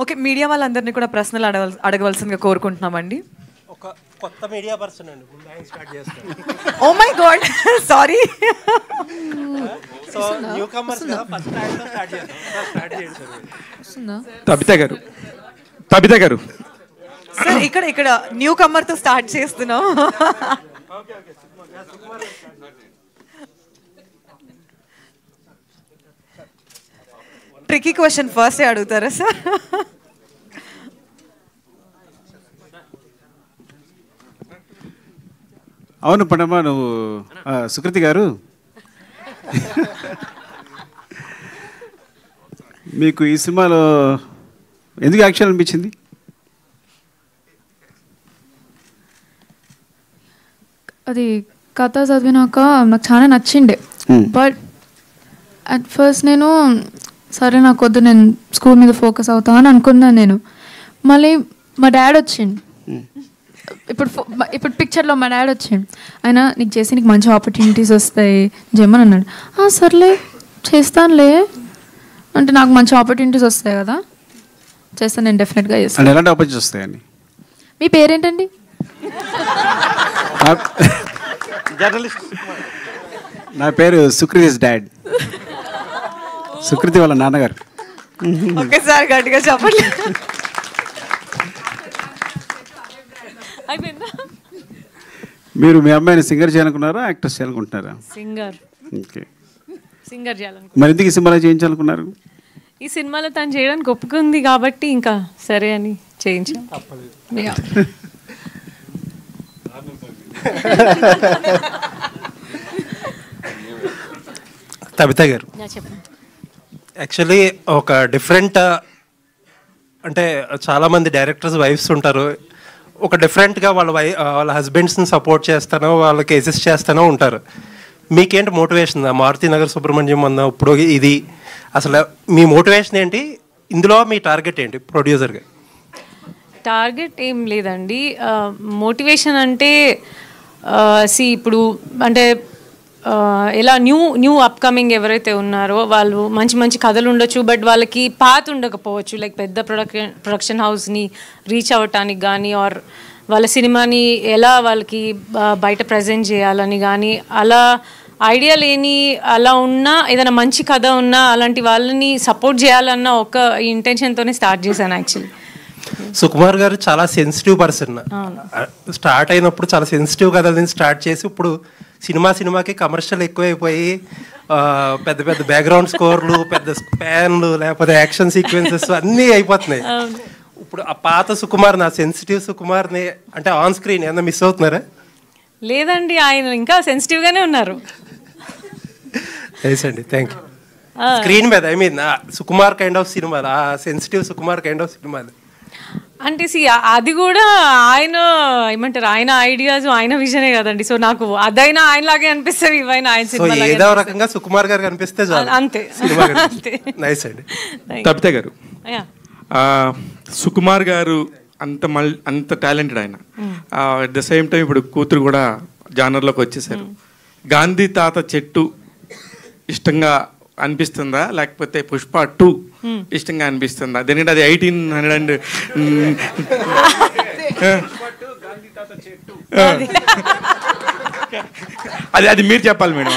Okay, media వాళ్ళందరినీ కూడా ప్రశ్నలు అడగవలసిందిగా కోరుకుంటున్నామండి. ఒక కొత్త మీడియా పర్సన్ అండి, స్టార్ట్ చేస్తాను. Oh my God, sorry. So new comers కదా, ఫస్ట్ టైం స్టార్ట్ చేద్దాం. స్టార్ట్ చేయండి. తబిత గారు సార్, ఇక్కడ న్యూ కమర్ తో స్టార్ట్ చేస్తున్నాం. ట్రికీ క్వశ్చన్ ఫస్ట్ అడుగుతారా సార్? అవును పడమ్మా, నువ్వు సుకృతి గారు, మీకు ఈ సినిమాలో ఎందుకు యాక్షన్ అనిపించింది? అది కథ చదివినాక నాకు చాలా నచ్చిండే. బట్ అట్ ఫస్ట్ నేను సరే నాకు వద్దు, నేను స్కూల్ మీద ఫోకస్ అవుతా అని అనుకున్నాను నేను. మళ్ళీ మా డాడీ వచ్చిండు, ఇప్పుడు పిక్చర్లో మా డాడీ వచ్చిండు. ఆయన నీకు చేసి నీకు మంచి ఆపర్చునిటీస్ వస్తాయి జమ్మని అన్నాడు. సర్లే చేస్తానులే అంటే, నాకు మంచి ఆపర్చునిటీస్ వస్తాయి కదా, చేస్తాను నేను, డెఫినెట్గా చేస్తాను. ఎలాంటి ఆపర్చునిటీస్ వస్తాయండి? మీ పేరేంటండి? జర్నలిస్ట్. నా పేరు సుకృతిస్ డాడ్, సుకృతి వాళ్ళ నాన్నగారు. ఒకేసారి గట్టిగా చెప్పండి. మీరు మీ అమ్మాయిని సింగర్ చేయాలనుకున్నారా, యాక్ట్రెస్ చేయాలనుకుంటున్నారా? సింగర్. ఓకే, సింగర్ చేయాలనుకుంటున్నారు. మరి ఎందుకు ఈ సినిమాలో చేయించాలనుకున్నారు? ఈ సినిమాలో తను చేయడానికి ఒప్పుకుంది కాబట్టి ఇంకా సరే అని చేయించాం. తబిత గారు, యాక్చువల్లీ ఒక డిఫరెంట్, అంటే చాలామంది డైరెక్టర్స్ వైఫ్స్ ఉంటారు, ఒక డిఫరెంట్గా వాళ్ళ హస్బెండ్స్ని సపోర్ట్ చేస్తానో వాళ్ళకి అసిస్ట్ చేస్తానో ఉంటారు. మీకేంటి మోటివేషన్? మారుతి నగర్ సుబ్రహ్మణ్యం అన్న ఇప్పుడు ఇది అసలు మీ మోటివేషన్ ఏంటి? ఇందులో మీ టార్గెట్ ఏంటి ప్రొడ్యూసర్గా? టార్గెట్ ఏం లేదండి. మోటివేషన్ అంటే ఇప్పుడు అంటే ఎలా న్యూ అప్కమింగ్ ఎవరైతే ఉన్నారో వాళ్ళు మంచి మంచి కథలు ఉండొచ్చు, బట్ వాళ్ళకి పాత ఉండకపోవచ్చు. లైక్ పెద్ద ప్రొడక్షన్ హౌస్ని రీచ్ అవ్వటానికి కానీ, ఆర్ వాళ్ళ సినిమాని ఎలా వాళ్ళకి బయట ప్రజెంట్ చేయాలని కానీ, అలా ఐడియా లేని అలా ఉన్నా, ఏదైనా మంచి కథ ఉన్నా అలాంటి వాళ్ళని సపోర్ట్ చేయాలన్న ఒక ఇంటెన్షన్తోనే స్టార్ట్ చేశాను యాక్చువల్లీ. సుకుమార్ గారు చాలా సెన్సిటివ్ పర్సన్. స్టార్ట్ అయినప్పుడు చాలా సెన్సిటివ్ కథలని స్టార్ట్ చేసి ఇప్పుడు సినిమాకి కమర్షియల్ ఎక్కువైపోయి పెద్ద పెద్ద బ్యాక్గ్రౌండ్ స్కోర్లు, పెద్ద స్పాన్లు, లేకపోతే యాక్షన్ సీక్వెన్సెస్ అన్నీ అయిపోతున్నాయి. ఇప్పుడు ఆ పాత సుకుమార్, నా సెన్సిటివ్ సుకుమార్ని అంటే ఆన్ స్క్రీన్ ఏమన్నా మిస్ అవుతున్నారా? లేదండి, ఆయన ఇంకా సెన్సిటివ్గానే ఉన్నారు. నైస్ అండి, థ్యాంక్ యూ. స్క్రీన్ మీద I mean Sukumar kind of cinema, ఆ sensitive Sukumar kind of cinema అంటే అది కూడా ఆయన ఏమంటారు, ఆయన ఐడియాస్, ఆయన విజనే కదండి. సో నాకు అదైనా ఆయనలాగే అనిపిస్తుంది, ఇవైనా ఆయన సినిమా ఏదో రకంగా సుకుమార్ గారు కనిపిస్తే అంతే. నైస్ అండి. తబిత గారు, సుకుమార్ గారు అంత టాలెంటెడ్ ఆయన. అట్ ద సేమ్ టైం ఇప్పుడు కూతురు కూడా జానర్లోకి వచ్చేసారు. గాంధీ తాత చెట్టు ఇష్టంగా అనిపిస్తుందా, లేకపోతే పుష్ప 2 ఇష్టంగా అనిపిస్తుందా? ఎందుకంటే అది 1800 అది మీరు చెప్పాలి మేడం.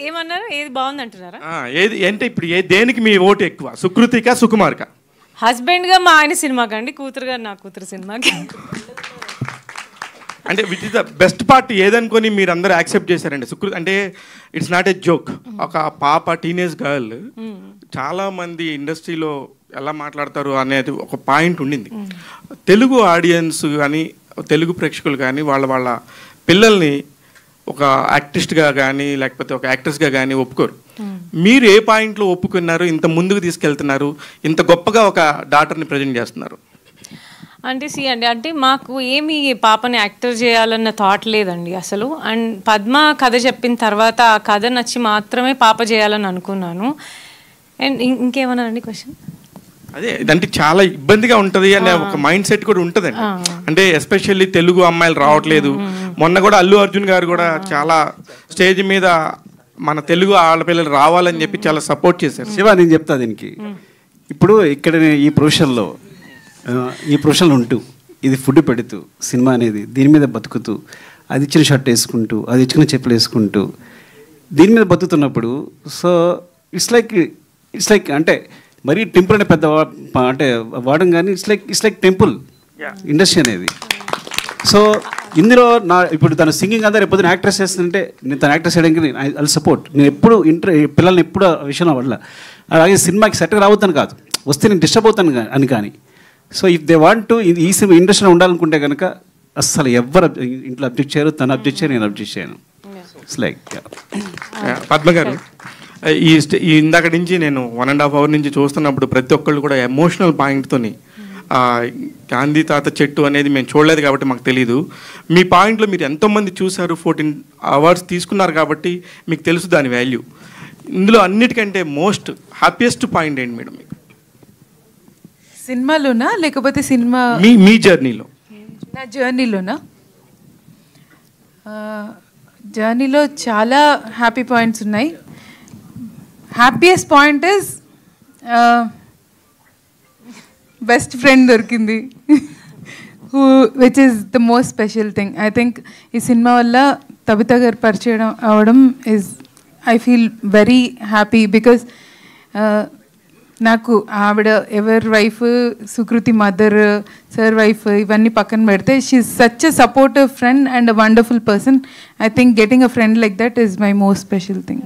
ఏమన్నారు? ఏది బాగుంది అంటున్నారా? ఏది అంటే ఇప్పుడు దేనికి మీ ఓటు ఎక్కువ, సుకృతికా సుకుమార్కా? హస్బెండ్గా మా ఆయన సినిమాకండి, కూతురుగా నా కూతురు సినిమాకి. అంటే which is the best part ఏదనుకొని మీరు అందరూ యాక్సెప్ట్ చేశారండి? సుకృతి అంటే ఇట్స్ నాట్ ఏ జోక్. ఒక పాప, టీనేజ్ గర్ల్, చాలా మంది ఇండస్ట్రీలో ఎలా మాట్లాడతారు అనేది ఒక పాయింట్ ఉండింది. తెలుగు ఆడియన్స్ కానీ, తెలుగు ప్రేక్షకులు కానీ వాళ్ళ పిల్లల్ని ఒక యాక్టిస్ట్గా కానీ లేకపోతే ఒక యాక్ట్రెస్గా కానీ ఒప్పుకోరు. మీరు ఏ పాయింట్లో ఒప్పుకున్నారు? ఇంత ముందుకు తీసుకెళ్తున్నారు, ఇంత గొప్పగా ఒక డాటర్ని ప్రజెంట్ చేస్తున్నారు. అంటే అంటే మాకు ఏమి పాపని యాక్టర్ చేయాలన్న థాట్ లేదండి అసలు. అండ్ పద్మ కథ చెప్పిన తర్వాత ఆ కథ నచ్చి మాత్రమే పాప చేయాలని అనుకున్నాను. అండ్ ఇంకేమన్నా అండి క్వశ్చన్? అదే అంటే చాలా ఇబ్బందిగా ఉంటుంది అనే ఒక మైండ్ సెట్ కూడా ఉంటుందండి. అంటే ఎస్పెషల్లీ తెలుగు అమ్మాయిలు రావట్లేదు. మొన్న కూడా అల్లు అర్జున్ గారు కూడా చాలా స్టేజ్ మీద మన తెలుగు ఆడపిల్లలు రావాలని చెప్పి చాలా సపోర్ట్ చేశారు. శివ, నేను చెప్తా దీనికి. ఇప్పుడు ఇక్కడ ఈ ప్రొఫెషన్లో ఉంటూ ఇది ఫుడ్ పెడుతూ సినిమా అనేది దీని మీద బతుకుతూ అది ఇచ్చిన షర్ట్ వేసుకుంటూ అది ఇచ్చిన చెప్పులు వేసుకుంటూ దీని మీద బతుకుతున్నప్పుడు సో ఇట్స్ లైక్ అంటే మరీ టెంపుల్ అనే పెద్ద అంటే వాడడం కానీ ఇట్స్ లైక్ టెంపుల్ ఇండస్ట్రీ అనేది. సో ఇందులో ఇప్పుడు తన సింగింగ్ అంతా రేపు పొద్దున యాక్ట్రెస్ చేస్తుంటే నేను తన యాక్ట్రెస్ చేయడానికి ఐ సపోర్ట్. నేను ఎప్పుడు పిల్లల్ని ఎప్పుడు ఆ విషయంలో వల్ల అలాగే సినిమాకి సెట్గా రావద్దని కాదు, వస్తే నేను డిస్టర్బ్ అవుతాను అని. కానీ so if they want to ఈ సినిమా ఇండస్ట్రీలో ఉండాలనుకుంటే కనుక అస్సలు ఎవరు ఇంట్లో అబ్జెక్ట్ చేయరు, తను అబ్జెక్ట్ చేయరు, నేను అబ్జెక్ట్ చేయను. ఇట్స్ లైక్ పద్మ గారు, ఈ ఇందాక నుంచి నేను 1.5 hours నుంచి చూస్తున్నప్పుడు ప్రతి ఒక్కళ్ళు కూడా ఎమోషనల్ పాయింట్తోని గాంధీ తాత చెట్టు అనేది మేము చూడలేదు కాబట్టి మాకు తెలీదు. మీ పాయింట్లో మీరు ఎంతోమంది చూశారు, 14 hours తీసుకున్నారు కాబట్టి మీకు తెలుసు దాని వాల్యూ. ఇందులో అన్నిటికంటే మోస్ట్ హ్యాపీయెస్ట్ పాయింట్ ఏంటి మేడం మీకు సినిమాలోనా లేకపోతే సినిమా మీ జర్నీలో? నా జర్నీలోనా? జర్నీలో చాలా హ్యాపీ పాయింట్స్ ఉన్నాయి. Happiest point is best friend దొరికింది, which is the most special thing. I think ఈ సినిమా వల్ల తబిత గారు పరిచయం అవడం is I feel very happy. Because నాకు ఆవిడ ఎవరి wife, Sukriti mother, sir wife ఇవన్నీ పక్కన పెడితే she is such a supportive friend and a wonderful person. I think getting a friend like that is my most special thing.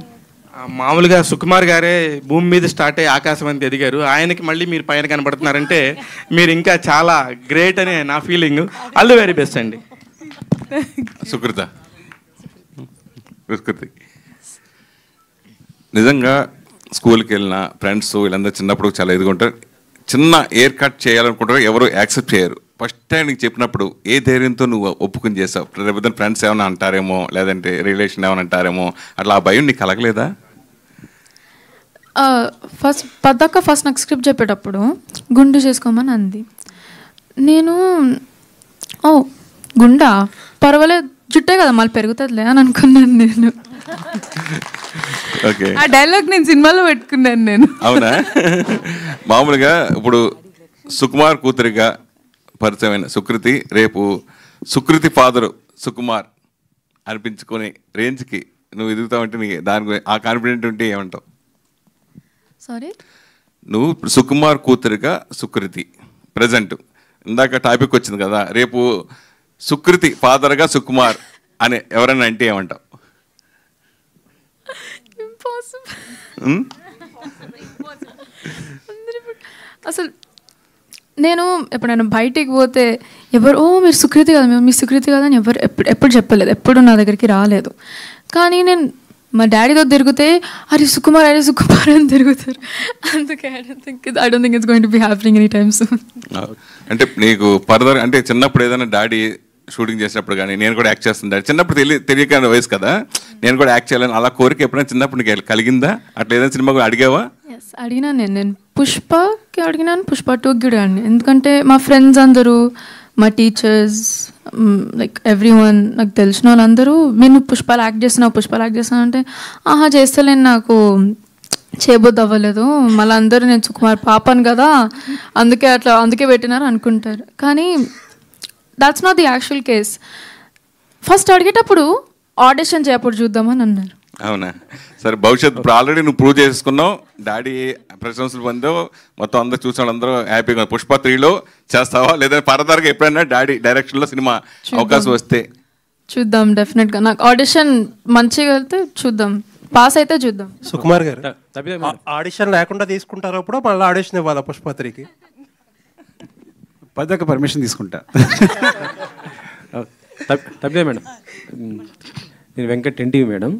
మామూలుగా సుకుమార్ గారే భూమి మీద స్టార్ట్ అయ్యి ఆకాశం అంత ఎదిగారు, ఆయనకి మళ్ళీ మీరు పైన కనబడుతున్నారంటే మీరు ఇంకా చాలా గ్రేట్ అనే నా feeling. All the very best అండి. సుకృతి నిజంగా స్కూల్కి వెళ్ళిన ఫ్రెండ్స్ వీళ్ళందరూ చిన్నప్పుడు చాలా ఎదుగుంటారు. చిన్న ఎయిర్ కట్ చేయాలనుకుంటారు, ఎవరు యాక్సెప్ట్ చేయరు. ఫస్ట్ టైం నీకు చెప్పినప్పుడు ఏ ధైర్యంతో నువ్వు ఒప్పుకుని చేసావు? రేపు ఫ్రెండ్స్ ఏమైనా అంటారేమో, లేదంటే రిలేషన్ ఏమైనా అంటారేమో, అట్లా ఆ భయం నీకు కలగలేదా? ఫస్ట్ నాకు స్క్రిప్ట్ చెప్పేటప్పుడు గుండు చేసుకోమని అంది. నేను గుండా పర్వాలేదు, జుట్టే కదా మళ్ళీ పెరుగుతుందిలే అని అనుకున్నాను. నేను ఆ డైలాగ్ నేను సినిమాలో పెట్టుకున్నాను నేను. అవునా? మామూలుగా ఇప్పుడు సుకుమార్ కూతురిగా పరిచయమైన సుకృతి రేపు సుకృతి ఫాదరు సుకుమార్ అనిపించుకునే రేంజ్కి నువ్వు ఎదుగుతావంటే నీకు దాని గురించి ఆ కాన్ఫిడెంట్ ఉంటే ఏమంటావు? సారీ, నువ్వు సుకుమార్ కూతురిగా సుకృతి ప్రజెంట్ ఇందాక టాపిక్ వచ్చింది కదా, రేపు సుకృతి ఫాదర్గా సుకుమార్ అని ఎవరైనా అంటే ఏమంటావు? అసలు నేను ఎప్పుడైనా బయటికి పోతే ఎవరు మీరు సుకృతి కదా, మీ సుకృతి కదా అని ఎవరు ఎప్పుడు చెప్పలేదు, ఎప్పుడు నా దగ్గరికి రాలేదు. కానీ నేను మా డాడీతో తిరిగితే అరే సుకుమార్ అని తిరుగుతారు. అందుకే I don't think it's going to be happening any time soon. అంటే నీకు ఫర్దర్ అంటే చిన్నప్పుడు ఏదైనా డాడీ షూటింగ్ చేసినప్పుడు కానీ నేను కూడా యాక్ట్ చేస్తుంటాను, చిన్నప్పుడు తెలియక వయసు కదా, నేను కూడా యాక్ట్ చేయాలని అలా కోరిక ఎప్పుడైనా చిన్నప్పుడు నీకు కలిగిందా? అట్లా ఏదైనా సినిమా కూడా అడిగావా? అడిగినాను నేను పుష్పకి అడిగినాను, పుష్ప 2కి అడిగాను. ఎందుకంటే మా ఫ్రెండ్స్ అందరూ, మా టీచర్స్, లైక్ ఎవ్రీ వన్, నాకు తెలిసిన వాళ్ళందరూ నేను పుష్పాలు యాక్ట్ చేస్తున్నావు అంటే ఆహా చేస్తలేను, నాకు చేయబోద్దు అవ్వలేదు, మళ్ళీ అందరూ నేను సుకుమార్ పాపను కదా అందుకే పెట్టినారు అనుకుంటారు. కానీ that's not the actual case. First అడిగేటప్పుడు ఆడిషన్ చేయప్పుడు చూద్దామని అన్నారు. అవునా? సరే, భవిష్యత్తు ఇప్పుడు ఆల్రెడీ నువ్వు ప్రూవ్ చేసుకున్నావు, డాడీ ప్రశంసలు పొందావు, మొత్తం అందరూ చూసిన వాళ్ళందరూ హ్యాపీగా. పుష్ప 3లో చేస్తావా లేదా ఫర్దర్గా ఎప్పుడైనా డాడీ డైరెక్షన్లో సినిమా అవకాశం వస్తే? చూద్దాం, డెఫినెట్గా. నాకు ఆడిషన్ మంచిగా వెళ్తే చూద్దాం, పాస్ అయితే చూద్దాం. సుకుమార్ గారు ఆడిషన్ లేకుండా తీసుకుంటారు అప్పుడు మళ్ళీ ఆడిషన్ ఇవ్వాలా పుష్ప 3కి? పదక పర్మిషన్ తీసుకుంటా. తప్పే మేడం, నేను వెంకట్ ఎన్టీవీ మేడం.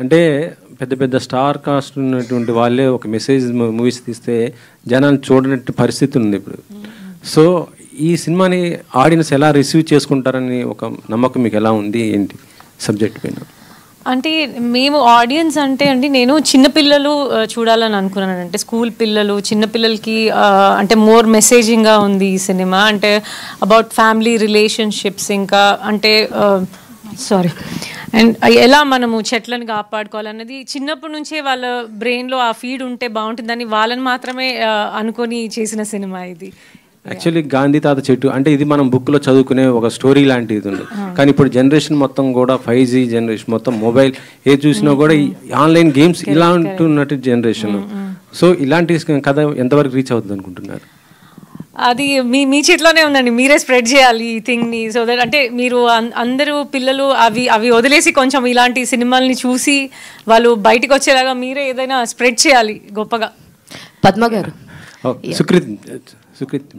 అంటే పెద్ద పెద్ద స్టార్ కాస్ట్ ఉన్నటువంటి వాళ్ళే ఒక మెసేజ్ మూవీస్ తీస్తే జనాలు చూడనట్టు పరిస్థితి ఉంది ఇప్పుడు. సో ఈ సినిమాని ఆడియన్స్ ఎలా రిసీవ్ చేసుకుంటారని ఒక నమ్మకం మీకు ఎలా ఉంది, ఏంటి సబ్జెక్ట్ పైన? అంటే మేము ఆడియన్స్ అంటే అండి, నేను చిన్నపిల్లలు చూడాలని అనుకున్నాను. అంటే స్కూల్ పిల్లలు, చిన్నపిల్లలకి అంటే మోర్ మెసేజింగ్గా ఉంది ఈ సినిమా. అంటే అబౌట్ ఫ్యామిలీ రిలేషన్షిప్స్, ఇంకా అంటే అండ్ ఎలా మనము చెట్లను కాపాడుకోవాలన్నది చిన్నప్పటి నుంచే వాళ్ళ బ్రెయిన్లో ఆ ఫీడ్ ఉంటే బాగుంటుందని వాళ్ళని మాత్రమే అనుకొని చేసిన సినిమా ఇది. యాక్చువల్లీ గాంధీ తాత చెట్టు అంటే ఇది మనం బుక్లో చదువుకునే ఒక స్టోరీ లాంటిది ఉంది. కానీ ఇప్పుడు జనరేషన్ మొత్తం కూడా 5G జనరేషన్, మొత్తం మొబైల్ ఏ చూసినా కూడా ఈ ఆన్లైన్ గేమ్స్ ఇలా ఉంటున్నట్టు జనరేషన్. సో ఇలాంటి కథ ఎంతవరకు రీచ్ అవుతుంది అనుకుంటున్నారు? అది మీ చేతిలోనే ఉందండి, మీరే స్ప్రెడ్ చేయాలి ఈ థింగ్ని. సో దట్ అంటే మీరు అందరూ పిల్లలు అవి వదిలేసి కొంచెం ఇలాంటి సినిమాల్ని చూసి వాళ్ళు బయటకు వచ్చేలాగా మీరే ఏదైనా స్ప్రెడ్ చేయాలి గొప్పగా. పద్మ గారు, సుకృత్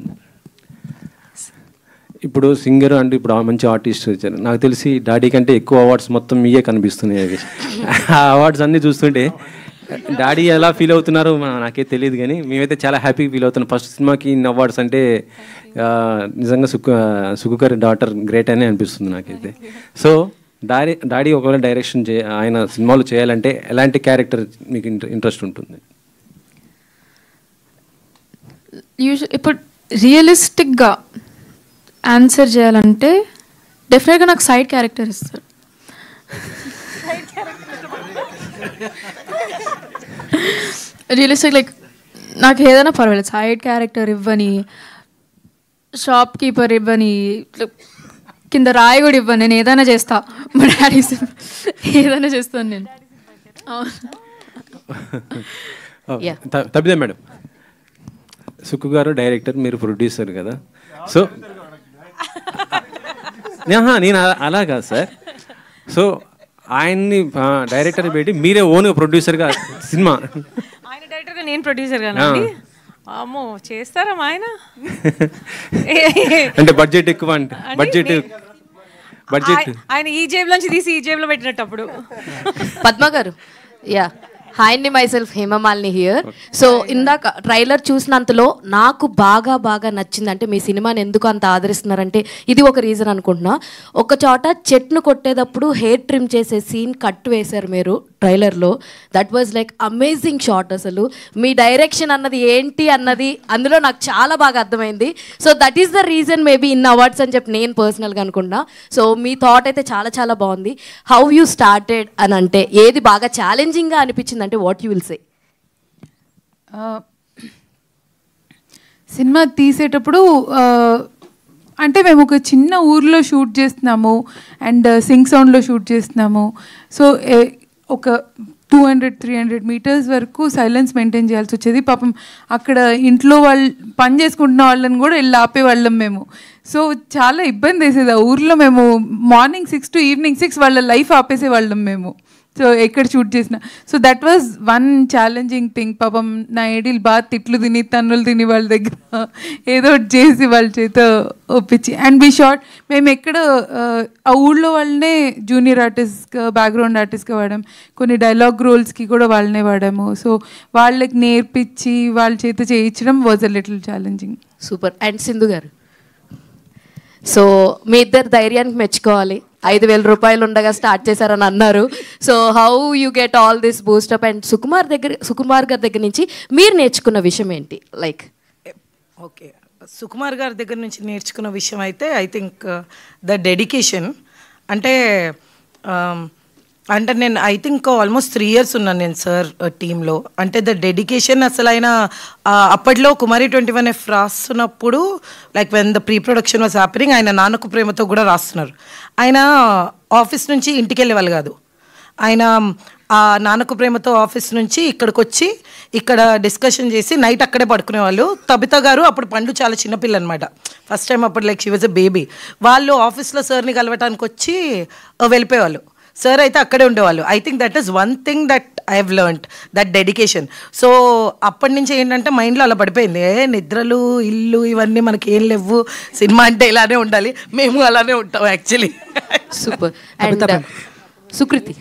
ఇప్పుడు సింగర్ అంటే ఇప్పుడు మంచి ఆర్టిస్ట్ వచ్చారు. నాకు తెలిసి డాడీ కంటే ఎక్కువ అవార్డ్స్ మొత్తం మీయే కనిపిస్తున్నాయి. ఆ అవార్డ్స్ అన్నీ చూస్తుంటే డాడీ ఎలా ఫీల్ అవుతున్నారో నాకే తెలియదు, కానీ మేమైతే చాలా హ్యాపీగా ఫీల్ అవుతున్నాం. ఫస్ట్ సినిమాకి ఇన్ని అవార్డ్స్ అంటే నిజంగా సుకు గారి డాటర్ గ్రేట్ అనే అనిపిస్తుంది నాకైతే. సో డాడీ ఒకవేళ డైరెక్షన్ ఆయన సినిమాలు చేయాలంటే ఎలాంటి క్యారెక్టర్ మీకు ఇంట్రెస్ట్ ఉంటుంది? ఇప్పుడు రియలిస్టిక్గా ఆన్సర్ చేయాలంటే డెఫినెట్గా నాకు సైడ్ క్యారెక్టర్ ఇస్తారు. రియలిస్టిక్ లైక్ నాకు ఏదైనా పర్వాలేదు, సైడ్ క్యారెక్టర్ ఇవ్వని, షాప్ కీపర్ ఇవ్వని, కింద రాయి కూడా ఇవ్వను, నేను ఏదైనా చేస్తా. మా డాడీ ఏదైనా చేస్తాను నేను. తప్పిదే మేడం, సుక్కు గారు డైరెక్టర్, మీరు ప్రొడ్యూసర్ కదా. సో నేను అలా కాదు సార్. సో ఆయన్ని డైరెక్టర్ పెట్టి మీరే ఓన్గా ప్రొడ్యూసర్గా సినిమా, ఆయన డైరెక్టర్గా నేను ప్రొడ్యూసర్గా అమ్మో చేస్తారా ఆయన? అంటే బడ్జెట్ ఎక్కువ, అంటే బడ్జెట్ ఆయన ఈ జేబులోంచి తీసి ఈ జేబులో పెట్టినప్పుడు. పద్మ గారు, యా, హాయ్ అండి, my self Hemamalini here. So ఇందాక ట్రైలర్ చూసినంతలో నాకు బాగా నచ్చింది. అంటే మీ సినిమాని ఎందుకు అంత ఆదరిస్తున్నారంటే ఇది ఒక రీజన్ అనుకుంటున్నా. ఒక చోట చెట్ను కొట్టేటప్పుడు హెయిర్ ట్రిమ్ చేసే సీన్ కట్ వేశారు మీరు ట్రైలర్లో. That was like amazing shot. అసలు మీ డైరెక్షన్ అన్నది ఏంటి అన్నది అందులో నాకు చాలా బాగా అర్థమైంది. So that is the reason maybe in awards అని చెప్పి నేను పర్సనల్గా అనుకుంటున్నా. సో మీ థాట్ అయితే చాలా బాగుంది. హౌ యూ స్టార్టెడ్ అని అంటే ఏది బాగా ఛాలెంజింగ్గా అనిపించింది అంటే what you will say? Cinema తీసేటప్పుడు అంటే మేము ఒక చిన్న ఊర్లో షూట్ చేస్తున్నాము అండ్ సింగ్ సౌండ్లో షూట్ చేస్తున్నాము. సో ఒక 200-300 మీటర్స్ వరకు సైలెన్స్ మెయింటైన్ చేయాల్సి వచ్చేది. పాపం అక్కడ ఇంట్లో వాళ్ళు పని చేసుకుంటున్న వాళ్ళని కూడా వెళ్ళి ఆపేవాళ్ళం మేము. సో చాలా ఇబ్బంది వేసేది ఆ ఊర్లో. మేము మార్నింగ్ 6 to ఈవినింగ్ 6 వాళ్ళ లైఫ్ ఆపేసేవాళ్ళం మేము. సో ఎక్కడ షూట్ చేసిన. So that was one challenging thing. పాపం నా ఏడీలు బాగా తిట్లు తిని తన్నులు తిని వాళ్ళ దగ్గర ఏదో ఒకటి చేసి వాళ్ళ చేత ఒప్పించి అండ్ బీ షార్ట్. మేము ఎక్కడ ఆ ఊళ్ళో వాళ్ళనే జూనియర్ ఆర్టిస్ట్గా, బ్యాక్గ్రౌండ్ ఆర్టిస్ట్గా వాడాం. కొన్ని డైలాగ్ రోల్స్కి కూడా వాళ్ళనే వాడాము. సో వాళ్ళకి నేర్పించి వాళ్ళ చేత చేయించడం was a little challenging. Super. And Sindhu గారు, సో మీ ఇద్దరు ధైర్యానికి మెచ్చుకోవాలి. 5,000 రూపాయలు ఉండగా స్టార్ట్ చేశారని అన్నారు. So how you get all this boost up? And Sukumar గారి దగ్గర నుంచి మీరు నేర్చుకున్న విషయం ఏంటి? లైక్ ఓకే, సుకుమార్ గారి దగ్గర నుంచి నేర్చుకున్న విషయం అయితే ఐ థింక్ ద డెడికేషన్. అంటే నేను ఐ థింక్ ఆల్మోస్ట్ 3 years ఉన్నాను నేను సార్ టీంలో. అంటే ద డెడికేషన్ అసలు ఆయన అప్పట్లో కుమారి 21F రాస్తున్నప్పుడు like when the pre production was happening, ఆయన నాన్నకు ప్రేమతో కూడా రాస్తున్నారు. ఆయన ఆఫీస్ నుంచి ఇంటికి వెళ్ళేవాళ్ళు కాదు. ఆయన ఆ నాన్నకు ప్రేమతో ఆఫీస్ నుంచి ఇక్కడికి వచ్చి ఇక్కడ డిస్కషన్ చేసి నైట్ అక్కడే పడుకునేవాళ్ళు. తబిత గారు అప్పుడు పండు చాలా చిన్నపిల్ల అనమాట, ఫస్ట్ టైం అప్పుడు like she was a baby. వాళ్ళు ఆఫీస్లో సార్ని కలవటానికి వచ్చి వెళ్ళిపోయేవాళ్ళు. సార్ అయితే అక్కడే ఉండేవాళ్ళు. I think that is one thing that I have learned, that dedication. So అప్పటి నుంచి ఏంటంటే మైండ్లో అలా పడిపోయింది, నిద్రలు ఇల్లు ఇవన్నీ మనకి ఏం లేవు, సినిమా అంటే ఇలానే ఉండాలి, మేము అలానే ఉంటాం actually. Super. And Sukriti,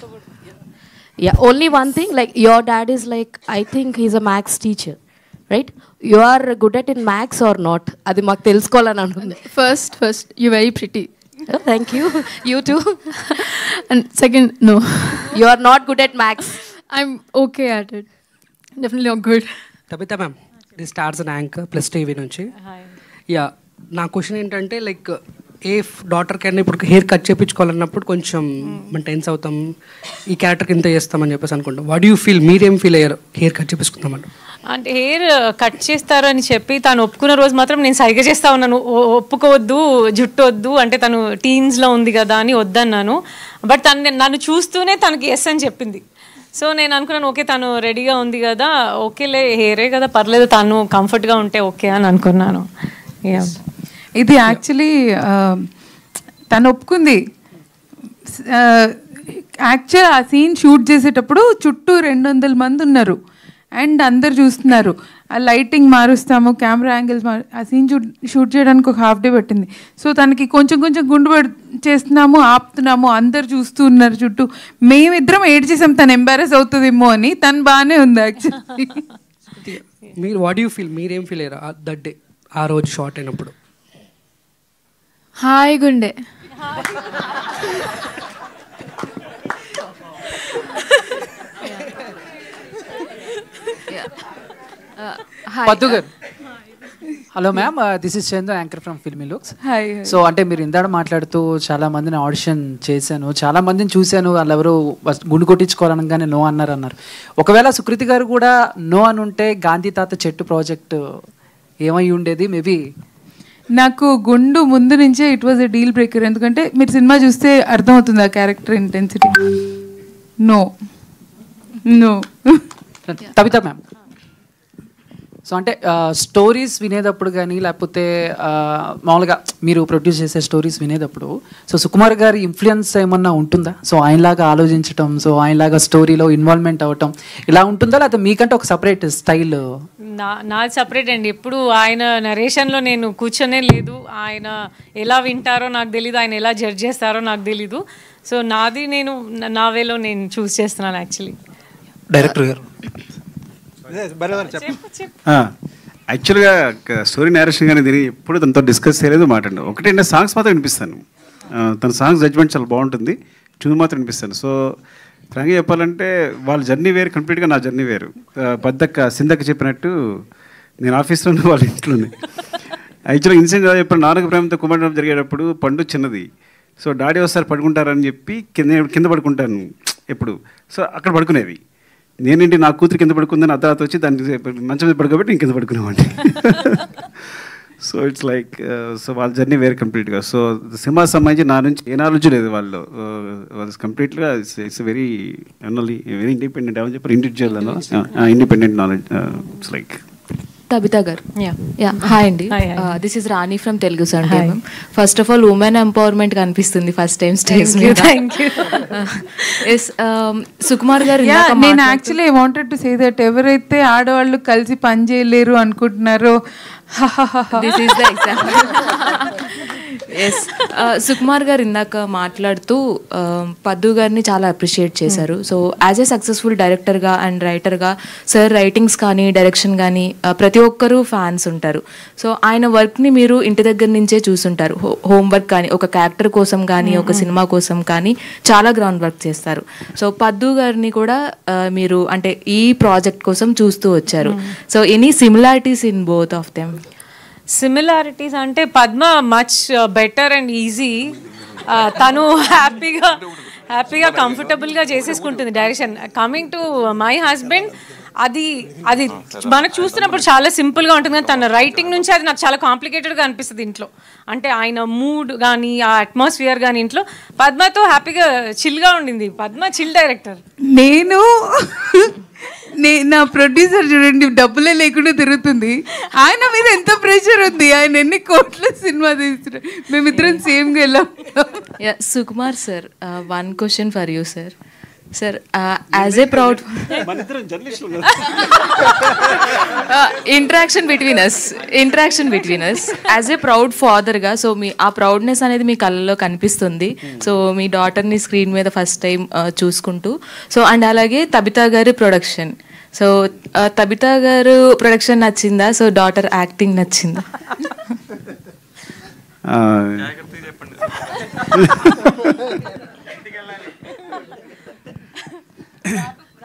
yeah, only one thing, like your dad is like I think he's a maths teacher, right? You are good at in maths or not? అది మాకు తెలుసుకోవాలని అనుకుంది. First you very pretty. Thank you. You too. And second, no, you are not good at maths. I'm okay at it, definitely not good. Tabitha ma'am, the stars and anchor plus TV నుంచి. Yeah, నా question ఏంటంటే like a daughter కన్నా ఇప్పుడు hair cut చేయించుకోవాలన్నప్పుడు కొంచెం మనం tense అవుతాం, ఈ క్యారెక్టర్కి ఇంత చేస్తామని చెప్పేసి అనుకుంటాం. వాట్ యూ ఫీల్, మీరేం ఫీల్ అయ్యారు హెయిర్ కట్ చేయించుకుందామని? అంటే హెయిర్ కట్ చేస్తారు అని చెప్పి తను ఒప్పుకున్న రోజు మాత్రం నేను సరిగ్గా చేస్తా ఉన్నాను, ఒప్పుకోవద్దు, జుట్టు వద్దు అంటే తను టీన్స్లో ఉంది కదా అని వద్దన్నాను. బట్ తను నన్ను చూస్తూనే తనకి ఎస్ అని చెప్పింది. సో నేను అనుకున్నాను ఓకే తను రెడీగా ఉంది కదా, ఓకేలే హెయిరే కదా పర్లేదు, తను కంఫర్ట్గా ఉంటే ఓకే అని అనుకున్నాను. ఇది యాక్చువల్లీ తను ఒప్పుకుంది. యాక్చువల్ ఆ సీన్ షూట్ చేసేటప్పుడు చుట్టూ 200 మంది ఉన్నారు అండ్ అందరు చూస్తున్నారు. ఆ లైటింగ్ మారుస్తాము, కెమెరా యాంగిల్స్ ఆ సీన్ షూట్ చేయడానికి ఒక హాఫ్ డే పట్టింది. సో తనకి కొంచెం గుండు చేస్తున్నాము, ఆపుతున్నాము, అందరు చూస్తూ ఉన్నారు చుట్టూ. మేమిద్దరం ఏడ్ చేసాం తను ఎంబారెస్ అవుతుందేమో అని. తను బాగానే ఉంది యాక్చువల్లీ. మీరు వాట్ యూ ఫీల్, మీరేం ఫీల్ అయ్యారు దట్ డే, ఆ రోజు షార్ట్ అయినప్పుడు? హాయ్ గుండె. పద్దు గారు, hello ma'am, this is Chandu, anchor from filmy looks. So అంటే మీరు ఇందాక మాట్లాడుతూ చాలా మందిని ఆడిషన్ చేశాను, చాలా మందిని చూశాను, వాళ్ళు ఎవరు గుండు కొట్టించుకోవాలనగానే నో అన్నారు. ఒకవేళ సుకృతి గారు కూడా నో అని ఉంటే గాంధీ తాత చెట్టు ప్రాజెక్ట్ ఏమై ఉండేది? మేబీ నాకు గుండు ముందు నుంచే it was a deal breaker. ఎందుకంటే మీరు సినిమా చూస్తే అర్థమవుతుంది ఆ character intensity. No Tabitha ma'am, so అంటే స్టోరీస్ వినేటప్పుడు కానీ లేకపోతే మామూలుగా మీరు ప్రొడ్యూస్ చేసే స్టోరీస్ వినేటప్పుడు సో సుకుమార్ గారి ఇన్ఫ్లుయెన్స్ ఏమన్నా ఉంటుందా? సో ఆయనలాగా ఆలోచించటం, సో ఆయనలాగా స్టోరీలో ఇన్వాల్వ్మెంట్ అవ్వటం ఇలా ఉంటుందా, లేకపోతే మీకంటే ఒక సపరేట్ స్టైల్? నాది సపరేట్ అండి. ఎప్పుడు ఆయన నరేషన్లో నేను కూర్చొనే లేదు. ఆయన ఎలా వింటారో నాకు తెలీదు, ఆయన ఎలా జడ్జ్ చేస్తారో నాకు తెలీదు. సో నాది నేను నా వేలో నేను చూస్ చేస్తున్నాను యాక్చువల్లీ. డైరెక్టర్ గారు యాక్చువల్గా స్టోరీ నేరేషన్ కానీ దీన్ని ఎప్పుడు తనతో డిస్కస్ చేయలేదు, మాట్లాడు. ఒకటంటే సాంగ్స్ మాత్రం వినిపిస్తాను, తన సాంగ్స్ జడ్జ్మెంట్ చాలా బాగుంటుంది, ట్యూన్ మాత్రం వినిపిస్తాను. సో ఫ్రాంక్గా చెప్పాలంటే వాళ్ళ జర్నీ వేరు, కంప్లీట్గా నా జర్నీ వేరు. బద్దక్క సిందక్క చెప్పినట్టు నేను ఆఫీస్లోనే వాళ్ళ ఇంట్లోనే. యాక్చువల్గా ఇన్సిడెంట్ ఎలా చెప్పాను, నాన్నకు ప్రేమతో కుమారుడు జరిగేటప్పుడు పండు చిన్నది, సో డాడీ ఒకసారి పడుకుంటారని చెప్పి కింద పడుకుంటాను ఎప్పుడు. సో అక్కడ పడుకునేవి, నేనేంటి నా కూతురు కింద పడుకుందని అర్ధరాత వచ్చి దాన్ని మంచం మీద పడుకోబెట్టి నేను కింద పడుకునేవాడిని. సో ఇట్స్ లైక్ సో వాళ్ళ జర్నీ వేరే కంప్లీట్గా. సో సినిమా సంబంధించి నా నుంచి ఏ నాలెడ్జ్ లేదు వాళ్ళు, కంప్లీట్గా ఇట్స్ వెరీ వెరీ ఇండిపెండెంట్ ఏమని చెప్పారు, individual independent knowledge. It's like Tabitha gar. Hi అండి. This is Rani from Telugu Sunday. First of all, women empowerment కనిపిస్తుంది ఫస్ట్ టైం స్టేజ్ మీద. Thank you. Yes, సుకుమార్ గారు నేను actually I wanted to say that ఎవరైతే ఆడవాళ్ళు కలిసి పని చేయలేరు అనుకుంటున్నారో this is the example. Yes, Sukumar గారు ఇందాక మాట్లాడుతూ పద్దు గారిని చాలా అప్రిషియేట్ చేశారు. సో యాజ్ ఏ సక్సెస్ఫుల్ డైరెక్టర్గా అండ్ రైటర్గా సార్ రైటింగ్స్ కానీ డైరెక్షన్ కానీ ప్రతి ఒక్కరూ ఫ్యాన్స్ ఉంటారు. సో ఆయన వర్క్ని మీరు ఇంటి దగ్గర నుంచే చూసుంటారు. హోంవర్క్ కానీ ఒక క్యారెక్టర్ కోసం కానీ ఒక సినిమా కోసం కానీ చాలా గ్రౌండ్ వర్క్ చేస్తారు. సో పద్దు గారిని కూడా మీరు అంటే ఈ ప్రాజెక్ట్ కోసం చూస్తూ వచ్చారు. So any similarities in both of them? Similarities అంటే Padma much better and easy. తను హ్యాపీగా కంఫర్టబుల్గా చేసేసుకుంటుంది direction. Coming to my husband, అది మనకు చూస్తున్నప్పుడు చాలా సింపుల్గా ఉంటుంది, కానీ తన రైటింగ్ నుంచి అది నాకు చాలా కాంప్లికేటెడ్గా అనిపిస్తుంది ఇంట్లో. అంటే ఆయన మూడ్ కానీ ఆ అట్మాస్ఫియర్ కానీ ఇంట్లో పద్మతో హ్యాపీగా చిల్గా ఉండింది. Padma chill director. నా ప్రొడ్యూసర్ చూడండి డబ్బులే లేకుండా తిరుగుతుంది, ఆయన మీద ఎంత ప్రెషర్ ఉంది, ఆయన ఎన్ని కోట్ల సినిమా తీస్తున్నారు, మేమిద్దరం సేమ్గా వెళ్ళాం. Sukumar sir, one question for you sir. Sir, as a proud interaction between us as a proud ఫాదర్గా, సో మీ ఆ ప్రౌడ్నెస్ అనేది మీ కళ్ళలో కనిపిస్తుంది. సో మీ డాటర్ని స్క్రీన్ మీద ఫస్ట్ టైం చూసుకుంటూ, సో అండ్ అలాగే తబితా గారి production, so Tabitha garu production నచ్చిందా? సో డాటర్ యాక్టింగ్ నచ్చిందా?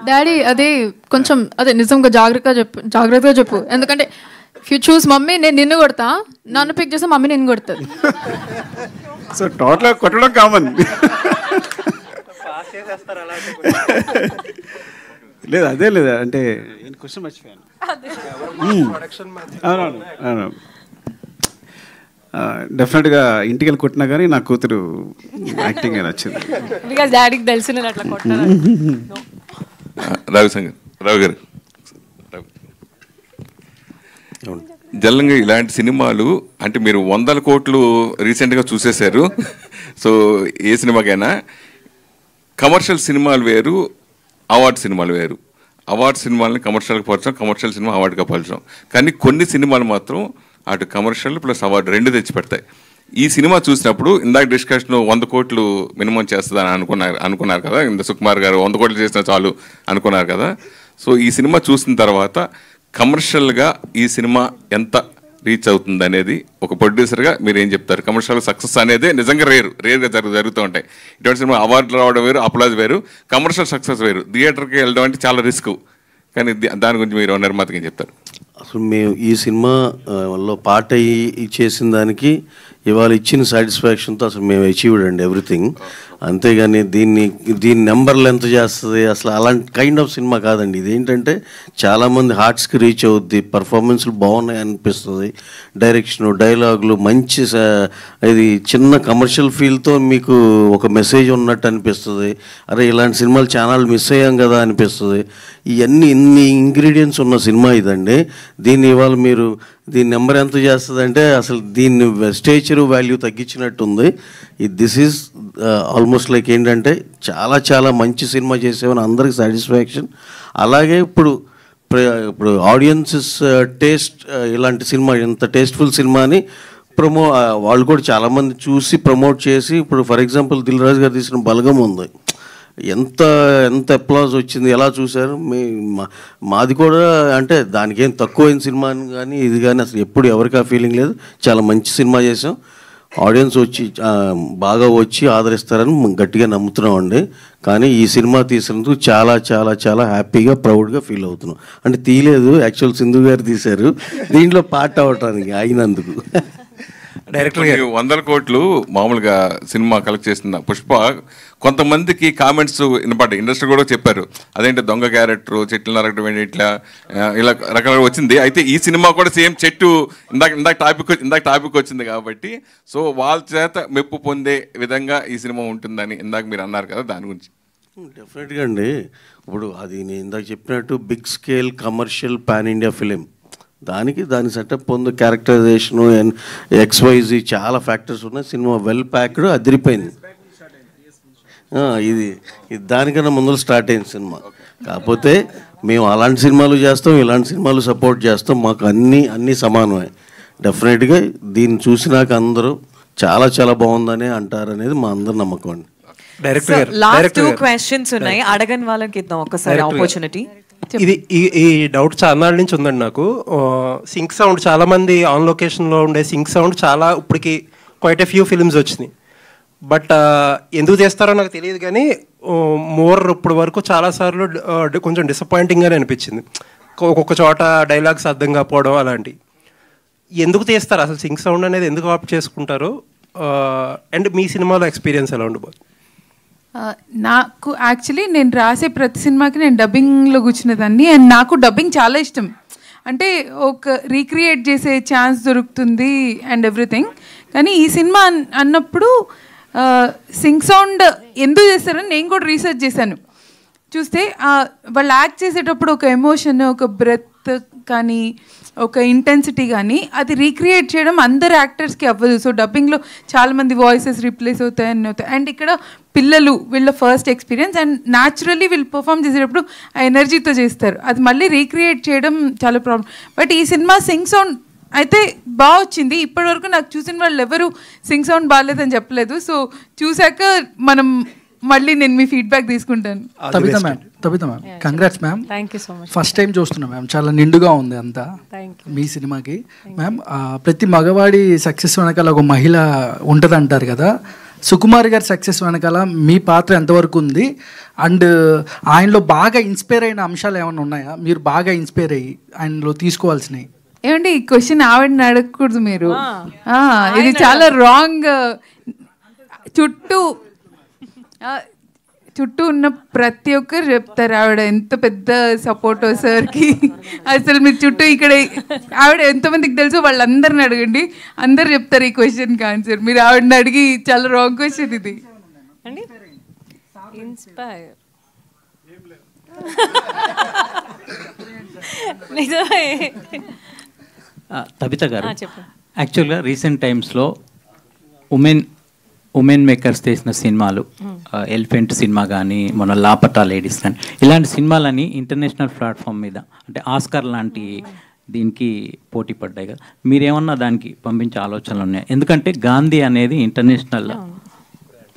డాడీ అదే కొంచెం అదే నిజంగా జాగ్రత్తగా చెప్పు. ఎందుకంటే ఇఫ్ యూ చూస్ మమ్మీ నేను నిన్ను కొడతా, నన్ను పిక్ చేస్తే మమ్మీ నిన్ను కొడుతుంది. సో టోటల్ కొట్టడం కామన్. లేదు అదే లేదా అంటే క్వశ్చన్ మర్చిపోయాను. అవునవును అవును, డెఫినెట్గా ఇంటికి వెళ్ళి కొట్టినా కానీ నా కూతురు యాక్టింగ్ నచ్చింది. బికాజ్ డాడీకి తెలిసి నేను అట్లా కొట్టాను. రావు గారు జల్లంగా ఇలాంటి సినిమాలు అంటే మీరు 100 కోట్లు రీసెంట్గా చూసేశారు. సో ఏ సినిమాకైనా కమర్షియల్ సినిమాలు వేరు, అవార్డు సినిమాలు వేరు. అవార్డు సినిమాలని కమర్షియల్గా పరచడం, కమర్షియల్ సినిమా అవార్డుగా పరచడం. కానీ కొన్ని సినిమాలు మాత్రం అటు కమర్షియల్ ప్లస్ అవార్డు 2 తెచ్చి పెడతాయి. ఈ సినిమా చూసినప్పుడు ఇందాక డిస్కషన్ 100 కోట్లు మినిమం చేస్తుందని అనుకున్నారు కదా, ఇంత సుకుమార్ గారు 100 కోట్లు చేసినా చాలు అనుకున్నారు కదా. సో ఈ సినిమా చూసిన తర్వాత కమర్షియల్గా ఈ సినిమా ఎంత రీచ్ అవుతుంది అనేది ఒక ప్రొడ్యూసర్గా మీరు ఏం చెప్తారు? కమర్షియల్ సక్సెస్ అనేది నిజంగా రేర్గా జరుగుతూ ఉంటాయి. ఇటువంటి సినిమా అవార్డులు రావడం వేరు, అప్లాజ్ వేరు, కమర్షియల్ సక్సెస్ వేరు. థియేటర్కి వెళ్ళడం అంటే చాలా రిస్క్. కానీ దాని గురించి మీరు నిర్మాతకి ఏం చెప్తారు? అసలు మేము ఈ సినిమాలో పార్ట్ అయ్యి చేసిన దానికి ఇవాళ ఇచ్చిన సాటిస్ఫాక్షన్తో అసలు మేము అచీవ్డ్ అండి ఎవ్రీథింగ్. అంతేగాని దీని నెంబర్లు ఎంత చేస్తుంది అసలు అలాంటి కైండ్ ఆఫ్ సినిమా కాదండి. ఇదేంటంటే చాలామంది హార్ట్స్కి రీచ్ అవుద్ది, పర్ఫార్మెన్స్లు బాగున్నాయి అనిపిస్తుంది, డైరెక్షను డైలాగులు మంచి, ఇది చిన్న కమర్షియల్ ఫీల్తో మీకు ఒక మెసేజ్ ఉన్నట్టు అనిపిస్తుంది. అరే ఇలాంటి సినిమాలు ఛానల్ మిస్ అయ్యాం కదా అనిపిస్తుంది. ఇన్ని ఇంగ్రీడియంట్స్ ఉన్న సినిమా ఇదండి. దీన్ని ఇవాళ మీరు దీని నెంబర్ ఎంత చేస్తుంది అంటే అసలు దీన్ని స్టేచరు వాల్యూ తగ్గించినట్టుంది. దిస్ ఈజ్ ఆల్మోస్ట్ లైక్ ఏంటంటే చాలా చాలా మంచి సినిమా చేసేవని అందరికి సాటిస్ఫాక్షన్. అలాగే ఇప్పుడు ఆడియన్సెస్ టేస్ట్ ఇలాంటి సినిమా ఇంత టేస్ట్ఫుల్ సినిమాని వాళ్ళు కూడా చాలామంది చూసి ప్రమోట్ చేసి, ఇప్పుడు ఫర్ ఎగ్జాంపుల్ దిల్ రాజు గారు తీసిన బలగం ఉంది, ఎంత అప్లాజ్ వచ్చింది, ఎలా చూశారు? మాది కూడా అంటే దానికేం తక్కువైన సినిమా కానీ ఇది కానీ అసలు ఎప్పుడు ఎవరికి ఆ ఫీలింగ్ లేదు. చాలా మంచి సినిమా చేసాం, ఆడియన్స్ బాగా వచ్చి ఆదరిస్తారని గట్టిగా నమ్ముతున్నామండి. కానీ ఈ సినిమా తీసినందుకు చాలా చాలా చాలా హ్యాపీగా ప్రౌడ్గా ఫీల్ అవుతున్నాం. అంటే తీయలేదు, యాక్చువల్ సింధు గారు తీశారు, దీంట్లో పార్ట్ అవ్వటానికి అయినందుకు. డైరెక్టర్ 100 కోట్లు మామూలుగా సినిమా కలెక్ట్ చేసిన పుష్ప కొంతమందికి కామెంట్స్ వినపడ్డాయి, ఇండస్ట్రీ కూడా చెప్పారు, అదేంటి దొంగ క్యారెక్టర్, చెట్లు నరకడం ఇట్లా ఇలా రకరకాల వచ్చింది. అయితే ఈ సినిమా కూడా సేమ్ చెట్టు ఇందాక టాపిక్ వచ్చింది కాబట్టి సో వాళ్ళ చేత మెప్పు పొందే విధంగా ఈ సినిమా ఉంటుందని ఇందాక మీరు అన్నారు కదా, దాని గురించి. డెఫినెట్గా అండి. ఇప్పుడు అది నేను ఇందాక చెప్పినట్టు big scale commercial pan India film, దాని సెటప్ పొందు, క్యారెక్టరైజేషను, XYZ చాలా ఫ్యాక్టర్స్ ఉన్నాయి. సినిమా వెల్ ప్యాక్డ్, అదిరిపోయింది. ఇది దానికన్నా ముందు స్టార్ట్ అయింది సినిమా. కాకపోతే మేము అలాంటి సినిమాలు చేస్తాం, ఇలాంటి సినిమాలు సపోర్ట్ చేస్తాం, మాకు అన్నీ సమానమే. డెఫినెట్గా దీన్ని చూసినాక అందరూ చాలా చాలా బాగుందని అంటారనేది మా అందరి నమ్మకం అండి. లాస్ట్ 2 questions ఉన్నాయి, అడగని వాళ్ళకి ఇద్దాం ఒకసారి ఆపర్చునిటీ. ఇది ఈ డౌట్ చాలా నుంచి ఉందండి నాకు. సింక్ సౌండ్, చాలా మంది ఆన్ లొకేషన్లో ఉండే సింక్ సౌండ్ చాలా ఇప్పటికి క్వైట్ ఎ ఫ్యూ ఫిల్మ్స్ వచ్చినాయి. బట్ ఎందుకు చేస్తారో నాకు తెలియదు కానీ ఇప్పుడు వరకు చాలాసార్లు కొంచెం డిసప్పాయింటింగ్గానే అనిపించింది. ఒక్కొక్క చోట డైలాగ్స్ అర్థం కాకపోవడం అలాంటి. ఎందుకు తీస్తారు అసలు సింక్ సౌండ్ అనేది, ఎందుకు ఆప్ట్ చేసుకుంటారు? అండ్ మీ సినిమాలో ఎక్స్పీరియన్స్ ఎలా ఉండబోతుంది? నాకు యాక్చువల్లీ నేను రాసే ప్రతి సినిమాకి నేను డబ్బింగ్లో కూర్చునేదాన్ని, అండ్ నాకు డబ్బింగ్ చాలా ఇష్టం. అంటే ఒక రీక్రియేట్ చేసే ఛాన్స్ దొరుకుతుంది అండ్ ఎవ్రీథింగ్. కానీ ఈ సినిమా అన్నప్పుడు సింక్ సౌండ్ ఎందుకు చేస్తారని నేను కూడా రీసెర్చ్ చేశాను. చూస్తే వాళ్ళు యాక్ట్ చేసేటప్పుడు ఒక ఎమోషన్, ఒక బ్రెత్ కానీ ఒక ఇంటెన్సిటీ కానీ అది రీక్రియేట్ చేయడం అందరు యాక్టర్స్కి అవ్వదు. సో డబ్బింగ్లో చాలామంది వాయిసెస్ రీప్లేస్ అవుతాయి. అండ్ ఇక్కడ పిల్లలు వీళ్ళ ఫస్ట్ ఎక్స్పీరియన్స్, అండ్ న్యాచురల్లీ వీళ్ళు పర్ఫామ్ చేసేటప్పుడు ఆ ఎనర్జీతో చేస్తారు, అది మళ్ళీ రీక్రియేట్ చేయడం చాలా ప్రాబ్లం. బట్ ఈ సినిమా సింగ్ సౌండ్ అయితే బాగా వచ్చింది. ఇప్పటివరకు నాకు చూసిన వాళ్ళు ఎవరు సింగ్ సౌండ్ బాగాలేదని చెప్పలేదు. సో చూశాక మనం మళ్ళీ నేను మీ ఫీడ్బ్యాక్ తీసుకుంటాను. Tabitha ma'am congrats ma'am. Thank you so much. First time చూస్తున్నాం మ్యామ్, చాలా నిండుగా ఉంది అంతా మీ సినిమాకి. మ్యామ్ ప్రతి మగవాడి సక్సెస్ వెనకాల ఒక మహిళ ఉంటుంది అంటారు కదా, సుకుమార్ గారి సక్సెస్ వెనకాల మీ పాత్ర ఎంతవరకు ఉంది? అండ్ ఆయనలో బాగా ఇన్స్పైర్ అయిన అంశాలు ఏమైనా ఉన్నాయా, మీరు బాగా ఇన్స్పైర్ అయ్యి ఆయనలో తీసుకోవాల్సినవి? ఏమండి ఈ క్వశ్చన్ ఆవిడని అడగకూడదు మీరు, ఇది చాలా రాంగ్. చుట్టూ ఉన్న ప్రతి ఒక్కరు చెప్తారు ఆవిడ ఎంత పెద్ద సపోర్ట్ సార్కి. అసలు మీరు చుట్టూ ఇక్కడ ఆవిడ ఎంతమందికి తెలుసు వాళ్ళందరిని అడగండి, అందరు చెప్తారు ఈ క్వశ్చన్కి ఆన్సర్. మీరు ఆవిడని అడిగి చాలా రాంగ్ క్వశ్చన్ ఇది. ఇన్స్పైర్ తబిత గారు, యాక్చువల్గా రీసెంట్ టైమ్స్లో ఉమెన్ మేకర్స్ చేసిన సినిమాలు, ఎలిఫెంట్ సినిమా కానీ, మన లాపటా లేడీస్ కానీ, ఇలాంటి సినిమాలని ఇంటర్నేషనల్ ప్లాట్ఫామ్ మీద అంటే ఆస్కార్ లాంటి దీనికి పోటీ పడ్డాయి కదా, మీరేమన్నా దానికి పంపించే ఆలోచనలు ఉన్నాయి? ఎందుకంటే గాంధీ అనేది ఇంటర్నేషనల్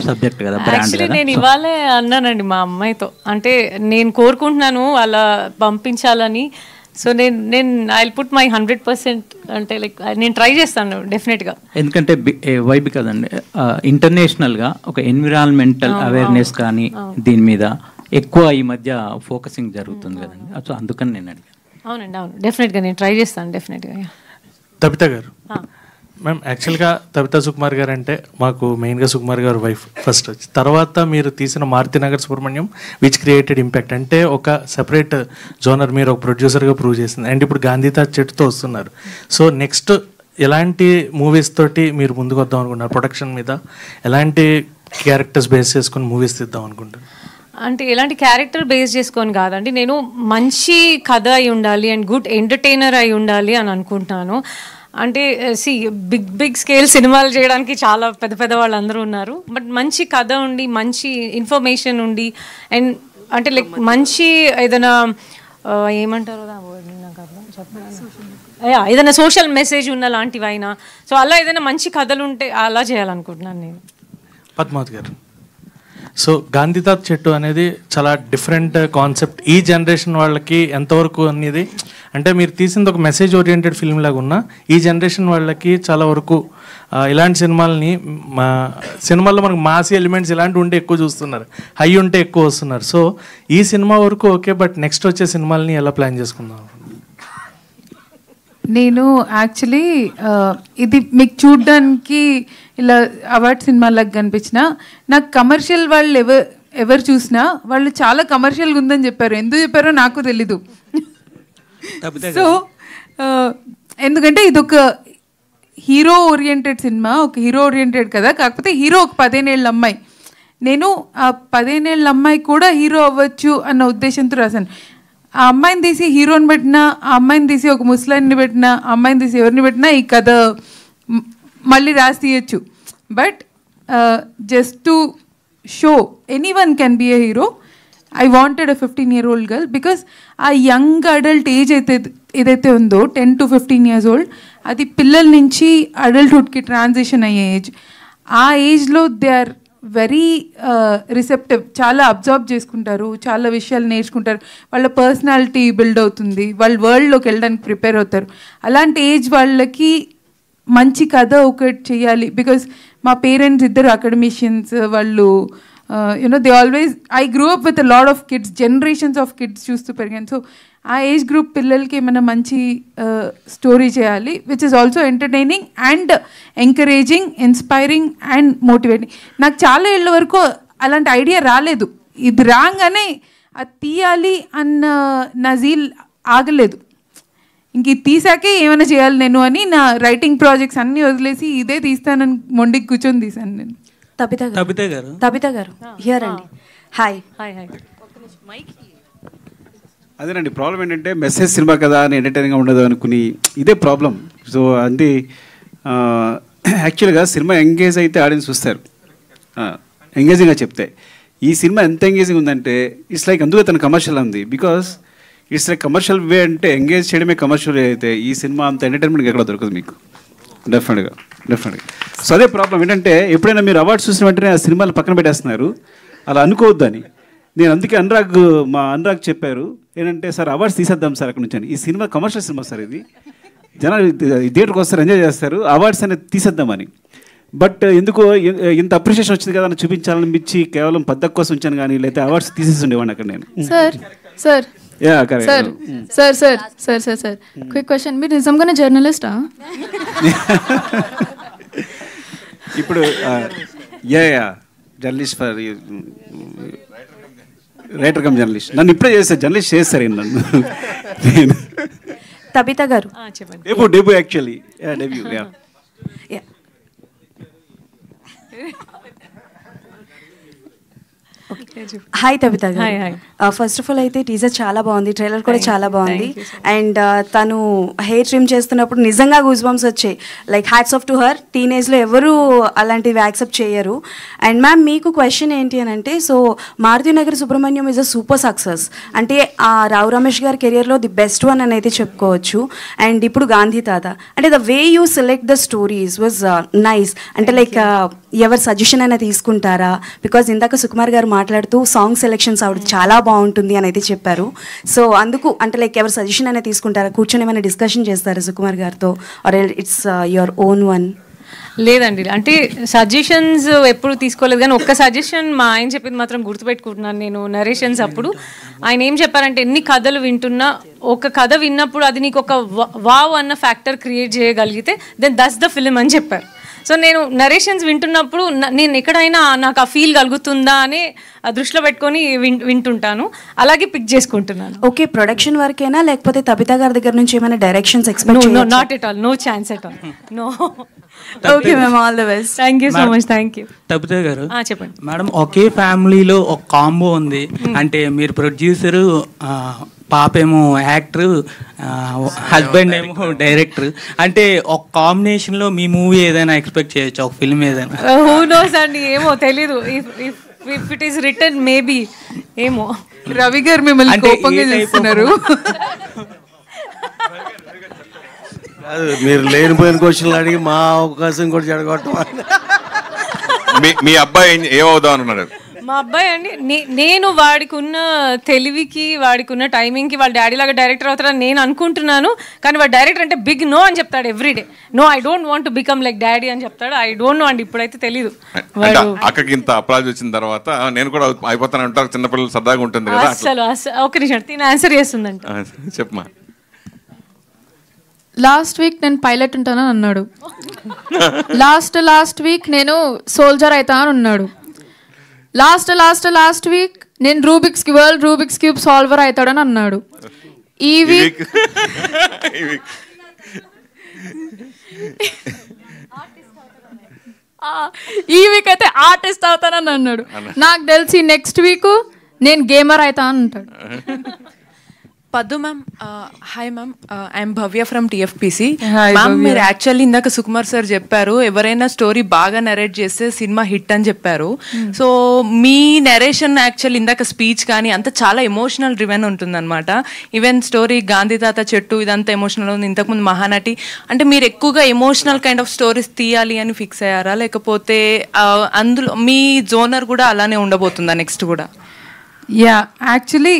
సబ్జెక్ట్ కదా, బ్రాండ్ కదా. నేను ఇవాళే అన్నానండి మా అమ్మాయితో, అంటే నేను కోరుకుంటున్నాను అలా పంపించాలని. సో నేను ఐ పుట్ మై 100%, అంటే లైక్ నేను ట్రై చేస్తాను డెఫినెట్గా. ఎందుకంటే వైబ్ కదండి, ఇంటర్నేషనల్గా ఒక ఎన్విరాన్మెంటల్ అవేర్నెస్ కానీ దీని మీద ఎక్కువ ఈ మధ్య ఫోకసింగ్ జరుగుతుంది కదండి, సో అందుకని నేను అడిగాను. అవునండి, అవును, డెఫినెట్గా నేను ట్రై చేస్తాను డెఫినెట్గా. తబిత గారు మ్యామ్, యాక్చువల్గా తబితా సుకుమార్ గారు అంటే మాకు మెయిన్గా సుకుమార్ గారు వైఫ్ ఫస్ట్ వచ్చి, తర్వాత మీరు తీసిన Maruthi Nagar Subrahmanyam which created impact, అంటే ఒక సెపరేట్ జోనర్ మీరు ఒక ప్రొడ్యూసర్గా ప్రూవ్ చేసింది. అండ్ ఇప్పుడు గాంధీ తాత చెట్టుతో వస్తున్నారు. సో నెక్స్ట్ ఎలాంటి మూవీస్ తోటి మీరు ముందుకు వద్దాం అనుకుంటున్నారు? ప్రొడక్షన్ మీద ఎలాంటి క్యారెక్టర్స్ బేస్ చేసుకొని మూవీస్ తీద్దాం అనుకుంటున్నారు? అంటే ఎలాంటి క్యారెక్టర్ బేస్ చేసుకొని కాదండి, నేను మంచి కథ అయి ఉండాలి అండ్ గుడ్ ఎంటర్టైనర్ అయి ఉండాలి అని అనుకుంటున్నాను. అంటే బిగ్ స్కేల్ సినిమాలు చేయడానికి చాలా పెద్ద పెద్ద వాళ్ళందరూ ఉన్నారు, బట్ మంచి కథ ఉండి, మంచి ఇన్ఫర్మేషన్ ఉండి, అండ్ అంటే లైక్ మంచి ఏదైనా ఏమంటారు ఏదైనా సోషల్ మెసేజ్ ఉన్న లాంటివైనా, సో అలా ఏదైనా మంచి కథలు ఉంటే అలా చేయాలనుకుంటున్నాను నేను. పద్మావతి గారు, సో గాంధీ తాత చెట్టు అనేది చాలా డిఫరెంట్ కాన్సెప్ట్. ఈ జనరేషన్ వాళ్ళకి ఎంతవరకు అనేది, అంటే మీరు తీసింది ఒక మెసేజ్ ఓరియంటెడ్ ఫిల్మ్ లాగా ఉన్నా ఈ జనరేషన్ వాళ్ళకి చాలా వరకు ఇలాంటి సినిమాల్లో మనకు మాసీ ఎలిమెంట్స్ ఇలాంటివి ఉంటే ఎక్కువ చూస్తున్నారు, హై ఉంటే ఎక్కువ వస్తున్నారు. సో ఈ సినిమా వరకు ఓకే, బట్ నెక్స్ట్ వచ్చే సినిమాలని ఎలా ప్లాన్ చేసుకుందాం? నేను యాక్చువల్లీ ఇది మీకు చూడ్డానికి ఇలా అవార్డ్ సినిమాలకు కనిపించిన, నాకు కమర్షియల్ వాళ్ళు ఎవరు చూసినా వాళ్ళు చాలా కమర్షియల్గా ఉందని చెప్పారు. ఎందుకు చెప్పారో నాకు తెలీదు. సో ఎందుకంటే ఇది ఒక హీరో ఓరియంటెడ్ సినిమా, ఒక హీరో ఓరియంటెడ్ కదా, కాకపోతే హీరో ఒక 15 ఏళ్ళ అమ్మాయి. నేను ఆ 15 ఏళ్ళ అమ్మాయి కూడా హీరో అవ్వచ్చు అన్న ఉద్దేశంతో రాశాను. ఆ అమ్మాయిని తీసి హీరోని పెట్టినా, ఆ అమ్మాయిని తీసి ఒక ముస్లాన్ని పెట్టినా, ఆ అమ్మాయిని తీసి ఎవరిని పెట్టినా ఈ కథ మళ్ళీ రాసి తీయచ్చు. But just to show anyone can be a hero, I wanted a 15-year-old girl because ఆ యంగ్ అడల్ట్ ఏజ్ ఏదైతే ఉందో 10 to 15 years old, అది పిల్లల నుంచి అడల్ట్హుడ్కి ట్రాన్సిషన్ అయ్యే ఏజ్. ఆ ఏజ్లో దే ఆర్ వెరీ రిసెప్టివ్, చాలా అబ్జర్వ్ చేసుకుంటారు, చాలా విషయాలు నేర్చుకుంటారు, వాళ్ళ పర్సనాలిటీ బిల్డ్ అవుతుంది, వాళ్ళ వరల్డ్లోకి వెళ్ళడానికి ప్రిపేర్ అవుతారు. అలాంటి ఏజ్ వాళ్ళకి మంచి కథ ఒకటి చేయాలి. బికాస్ మా పేరెంట్స్ ఇద్దరు అకాడమిషియన్స్, వాళ్ళు they always, I grew up with a lot of kids, generations of kids చూస్తూ పెరిగాను. సో ఆ ఏజ్ గ్రూప్ పిల్లలకి ఏమైనా మంచి స్టోరీ చేయాలి which is also entertaining and encouraging, inspiring and motivating. నాకు చాలా ఏళ్ళ వరకు అలాంటి ఐడియా రాలేదు. ఇది రాగానే అది తీయాలి అన్న నజీల్ ఆగలేదు. ఇంక ఇది తీసాకే ఏమైనా చేయాలి నేను అని నా రైటింగ్ ప్రాజెక్ట్స్ అన్నీ వదిలేసి ఇదే తీస్తానని మొండికి కూర్చొని తీశాను నేను. తబిత గారు హియర్ అండి. హాయ్. అదేనండి ప్రాబ్లం ఏంటంటే మెసేజ్ సినిమా కదా అని ఎంటర్టైనింగ్గా ఉండదు అనుకుని ఇదే ప్రాబ్లం. సో అంటే యాక్చువల్గా సినిమా ఎంగేజ్ అయితే ఆడియన్స్ చూస్తారు, ఎంగేజింగ్గా చెప్తే. ఈ సినిమా ఎంత ఎంగేజింగ్ ఉందంటే ఇట్స్ లైక్ అందుకే తన కమర్షియల్ ఉంది. బికాస్ ఇట్స్ లైక్ కమర్షియల్ వే, అంటే ఎంగేజ్ చేయడమే కమర్షియల్ వే అయితే ఈ సినిమా అంత ఎంటర్టైన్మెంట్ ఎక్కడ దొరకదు మీకు, డెఫినెట్గా. సో అదే ప్రాబ్లం ఏంటంటే ఎప్పుడైనా మీరు అవార్డ్స్ చూసిన వెంటనే ఆ సినిమాలు పక్కన పెట్టేస్తున్నారు. అలా అనుకోవద్దని. నేను అందుకే మా అనురాగ్ చెప్పారు ఏంటంటే, సార్ అవార్డ్స్ తీసేద్దాం సార్ అక్కడ నుంచి అని. ఈ సినిమా కమర్షియల్ సినిమా సార్, ఇది జనాలు థియేటర్కి వస్తారు, ఎంజాయ్ చేస్తారు, అవార్డ్స్ అనేది తీసేద్దామని. బట్ ఎందుకో ఇంత అప్రిషియేషన్ వచ్చింది కదా అని చూపించాలనిపించి కేవలం పద్ధతి కోసం ఉంచాను, కానీ లేకపోతే అవార్డ్స్ తీసేసి ఉండేవాడిని అక్కడ నేను. సార్ క్విక్ క్వశ్చన్, మీరు నిజంగానే జర్నలిస్టా? ఇప్పుడు journalist for writer cum journalist. నన్ను ఇప్పుడే చేస్తారు, జర్నలిస్ట్ చేస్తారు నన్ను. తబిత గారు debut actually debut. Hi Tabitha గారు. ఫస్ట్ ఆఫ్ ఆల్ అయితే టీజర్ చాలా బాగుంది, ట్రైలర్ కూడా చాలా బాగుంది. అండ్ తను హెయిర్ ట్రిమ్ చేస్తున్నప్పుడు నిజంగా గూస్ బంప్స్ వచ్చాయి. Like hats off to her. టీనేజ్లో ఎవరు అలాంటివి యాక్సెప్ట్ చేయరు. అండ్ మ్యామ్ మీకు క్వశ్చన్ ఏంటి అని అంటే, so Maruthi Nagar Subrahmanyam is a super success. అంటే రావు రమేష్ గారి కెరియర్లో ది బెస్ట్ వన్ అని అయితే చెప్పుకోవచ్చు. అండ్ ఇప్పుడు గాంధీ తాత, అంటే the way you select the stories was nice. అంటే లైక్ ఎవరి సజెషన్ అయినా తీసుకుంటారా? బికాజ్ ఇందాక సుకుమార్ గారు మాట్లాడుతూ సాంగ్ సెలెక్షన్స్ ఆవిడ చాలా బాగుంటుంది అని అయితే చెప్పారు. సో అందుకు అంటే లైక్ ఎవరి సజెషన్ అయినా తీసుకుంటారా? కూర్చొని ఏమైనా డిస్కషన్ చేస్తారా సుకుమార్ గారితో, or it's your own one? లేదండి, అంటే సజెషన్స్ ఎప్పుడు తీసుకోలేదు, కానీ ఒక్క సజెషన్ మా ఆయన చెప్పింది మాత్రం గుర్తుపెట్టుకుంటున్నాను నేను. నరేషన్స్ అప్పుడు ఆయన ఏం చెప్పారంటే, ఎన్ని కథలు వింటున్నా ఒక కథ విన్నప్పుడు అది నీకు ఒక వావ్ అన్న ఫ్యాక్టర్ క్రియేట్ చేయగలిగితే దెన్ దట్స్ ద ఫిలిం అని చెప్పారు. సో నేను నరేషన్స్ వింటున్నప్పుడు నేను ఎక్కడైనా నాకు ఆ ఫీల్ కలుగుతుందా అని దృష్టిలో పెట్టుకొని వింటుంటాను, అలాగే పిక్ చేసుకుంటున్నాను. ఓకే, ప్రొడక్షన్ వరకేనా లేకపోతే తబిత గారి దగ్గర నుంచి ఏమైనా directions expect? No, not at all, no chance at all, no. Okay ma'am, all the best. Thank you so much. Thank you. Tabitha గారు చెప్పండి మేడం. ఒకే ఫ్యామిలీలో ఒక కాంబో ఉంది, అంటే మీరు ప్రొడ్యూసరు, పాపేమో యాక్టర్, హస్బెండ్ ఏమో డైరెక్టర్. అంటే ఒక కాంబినేషన్లో మీ మూవీ ఏదైనా ఎక్స్పెక్ట్ చేయొచ్చు, ఒక ఫిల్మ్ ఏదైనా? హూ నోస్ అండి, ఏమో తెలీదు. If it is return maybe, ఏమో. రవి గారు మిమ్మల్ని కోపంగా చేస్తున్నారు. మీరు లేనిపోయిన క్వశ్చన్లు అడిగి మా అవకాశం కూడా జరగొట్టం. మీ అబ్బాయి ఏమవుదాం అనుకున్నాడు? మా అబ్బాయి అండి, నేను వాడికి ఉన్న తెలివికి, వాడికి ఉన్న టైమింగ్కి వాళ్ళ డాడీ లాగా డైరెక్టర్ అవుతారని నేను అనుకుంటున్నాను. కానీ వాడు డైరెక్టర్ అంటే బిగ్ నో అని చెప్తాడు everyday. No, I don't want to become like daddy అని చెప్తాడు. ఐ డోంట్ నో అండి, ఇప్పుడైతే తెలీదు. అక్కకి ఇంత అప్లాజ్ వచ్చిన తర్వాత నేను కూడా అయిపోతాను అంటారు, చిన్నపిల్లలు సరదాగా ఉంటుంది కదా. అసలు ఒక నిమిషం, తిని ఆన్సర్ చేస్తుందంట. చెప్పమా. లాస్ట్ వీక్ నేను పైలట్ ఉంటానని అన్నాడు. లాస్ట్ వీక్ నేను సోల్జర్ అవుతానని అన్నాడు. లాస్ట్ వీక్ నేను వరల్డ్ రూబిక్స్ క్యూబ్ సాల్వర్ అవుతాడని అన్నాడు. ఈ వీక్ అయితే ఆర్టిస్ట్ అవుతానని అన్నాడు. నాకు తెలిసి నెక్స్ట్ వీక్ నేను గేమర్ అవుతా అని అంటాడు. పద్దు ma'am, hi ma'am, I'm Bhavya from TFPC. Ma'am, మీరు యాక్చువల్లీ ఇందాక సుకుమార్ సార్ చెప్పారు ఎవరైనా స్టోరీ బాగా నరేట్ చేస్తే సినిమా హిట్ అని చెప్పారు. సో మీ నరేషన్ యాక్చువల్లీ ఇందాక స్పీచ్ కానీ అంతా చాలా ఎమోషనల్ డ్రివెన్ ఉంటుందన్నమాట. ఈవెన్ స్టోరీ గాంధీ తాత చెట్టు ఇదంతా ఎమోషనల్ ఉంది. ఇంతకుముందు మహానటి, అంటే మీరు ఎక్కువగా ఎమోషనల్ కైండ్ ఆఫ్ స్టోరీస్ తీయాలి అని ఫిక్స్ అయ్యారా, లేకపోతే అందులో మీ జోనర్ కూడా అలానే ఉండబోతుందా నెక్స్ట్ కూడా? యా, యాక్చువల్లీ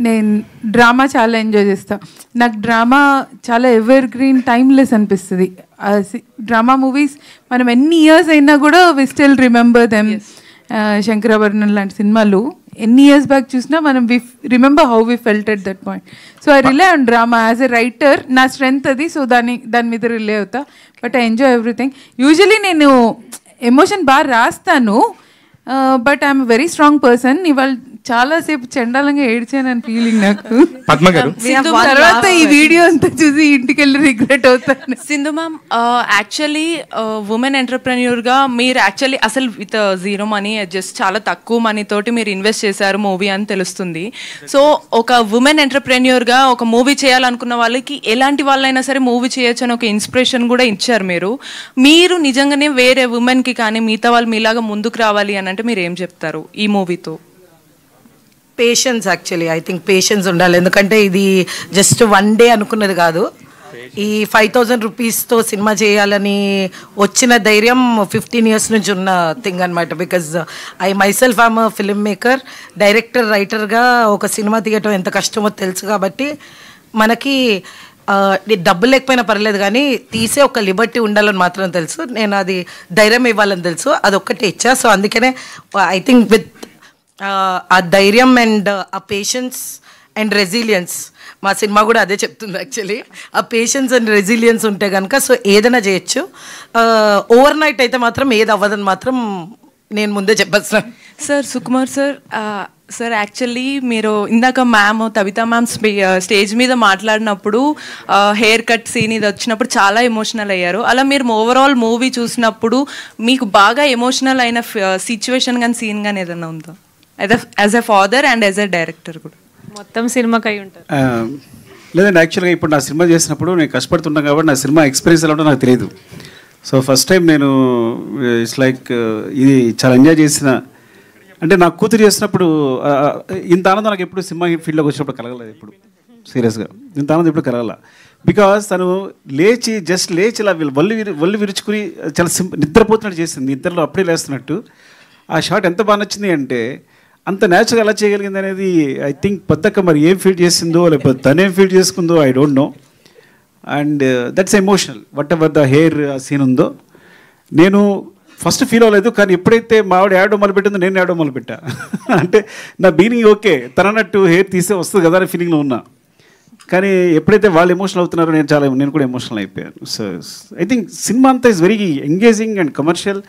నేను డ్రామా చాలా ఎంజాయ్ చేస్తాను. నాకు డ్రామా చాలా ఎవర్ గ్రీన్, టైమ్లెస్ అనిపిస్తుంది. డ్రామా మూవీస్ మనం ఎన్ని ఇయర్స్ అయినా కూడా we still remember them. Shankarabharanam లాంటి సినిమాలు ఎన్ని ఇయర్స్ బ్యాక్ చూసినా మనం we remember how we felt at that point. So I rely on drama as a writer. నా స్ట్రెంగ్త్ అది, సో దాని మీద రిలే అవుతా. But I enjoy everything. Usually నేను ఎమోషన్ బాగా రాస్తాను, but I'm very strong person. ఇవాళ చాలాసేపు చండాలంగా ఏడ్చానని ఫీలింగ్ నాకు. పద్మ గారు, తర్వాత ఈ వీడియో అంతా చూసి ఇంటికి వెళ్ళి రిగ్రెట్ అవుతాను. సింధు మ్యామ్, యాక్చువల్లీ ఉమెన్ ఎంటర్ప్రెన్యూర్గా మీరు యాక్చువల్లీ అసలు విత్ జీరో మనీ, జస్ట్ చాలా తక్కువ మనీ తోటి మీరు ఇన్వెస్ట్ చేశారు మూవీ అని తెలుస్తుంది. సో ఒక ఉమెన్ ఎంటర్ప్రెన్యూర్గా ఒక మూవీ చేయాలనుకున్న వాళ్ళకి ఎలాంటి వాళ్ళైనా సరే మూవీ చేయొచ్చు అని ఒక ఇన్స్పిరేషన్ కూడా ఇచ్చారు మీరు నిజంగానే వేరే ఉమెన్కి కానీ మిగతా వాళ్ళు మీలాగా ముందుకు రావాలి అని అంటే మీరు ఏం చెప్తారు ఈ మూవీతో? Patience, actually I think patience ఉండాలి. ఎందుకంటే ఇది జస్ట్ వన్ డే అనుకున్నది కాదు. ఈ 5,000 రూపీస్తో సినిమా చేయాలని వచ్చిన ధైర్యం 15 years నుంచి ఉన్న థింగ్ అనమాట. Because I myself I'm film maker, director, రైటర్గా ఒక సినిమా తీయటం ఎంత కష్టమో తెలుసు. కాబట్టి మనకి డబ్బులు లేకపోయినా పర్లేదు కానీ తీసే ఒక లిబర్టీ ఉండాలని మాత్రం తెలుసు. నేను అది ధైర్యం ఇవ్వాలని తెలుసు, అదొక్కటే ఇచ్చా. సో అందుకనే ఐ థింక్ విత్ ఆ ధైర్యం అండ్ ఆ పేషెన్స్ అండ్ రెసిలియన్స్, మా సినిమా కూడా అదే చెప్తుంది యాక్చువల్లీ. ఆ పేషెన్స్ అండ్ రెసిలియన్స్ ఉంటే కనుక సో ఏదైనా చేయొచ్చు. ఓవర్ నైట్ అయితే మాత్రం ఏది అవ్వదని మాత్రం నేను ముందే చెప్పేస్తాను. Sir Sukumar sir, sir actually మీరు ఇందాక మ్యామ్ తబితా మ్యామ్ స్టేజ్ మీద మాట్లాడినప్పుడు హెయిర్ కట్ సీన్ ఇది వచ్చినప్పుడు చాలా ఎమోషనల్ అయ్యారు. అలా మీరు ఓవరాల్ మూవీ చూసినప్పుడు మీకు బాగా ఎమోషనల్ అయిన సిచ్యువేషన్ కానీ సీన్ కానీ ఏదైనా ఉందా, as a father and as a director కూడా? మొత్తం సినిమాకి అయి ఉంటారు. లేదండి, యాక్చువల్గా ఇప్పుడు నా సినిమా చేసినప్పుడు నేను కష్టపడుతున్నాను కాబట్టి నా సినిమా ఎక్స్పీరియన్స్ ఎలా ఉంటుందో నాకు తెలియదు. సో ఫస్ట్ టైం నేను ఇట్స్ లైక్ ఇది చాలా ఎంజాయ్ చేసిన, అంటే నా కూతురు చేసినప్పుడు ఇంత ఆనందం నాకు ఎప్పుడు సినిమా ఫీల్డ్లోకి వచ్చినప్పుడు కలగలేదు. ఎప్పుడు సీరియస్గా ఇంత ఆనందం ఎప్పుడు కలగల. బికాస్ తను జస్ట్ లేచి ఇలా ఒళ్ళు విరుచుకుని చాలా నిద్రపోతున్నట్టు చేసింది, నిద్రలో అప్పుడే లేస్తున్నట్టు. ఆ షాట్ ఎంత బాగా నచ్చింది అంటే అంత న్యాచురల్గా ఎలా చేయగలిగింది అనేది ఐ థింక్ పెద్దక్క మరి ఏం ఫీల్ చేసిందో లేకపోతే తనేం ఫీల్ చేసుకుందో I don't know. And that's emotional whatever the hair scene ఉందో. నేను ఫస్ట్ ఫీల్ అవ్వలేదు, కానీ ఎప్పుడైతే మా ఆవిడ యాడో మొదలుపెట్టిందో నేను యాడో మొదలుపెట్టా. అంటే నా బీనింగ్ ఓకే, తనన్నట్టు హెయిర్ తీస్తే వస్తుంది కదా అనే ఫీలింగ్లో ఉన్నా. కానీ ఎప్పుడైతే వాళ్ళు ఎమోషనల్ అవుతున్నారో నేను కూడా ఎమోషనల్ అయిపోయాను. సో ఐ థింక్ సినిమా అంతా is very engaging and commercial.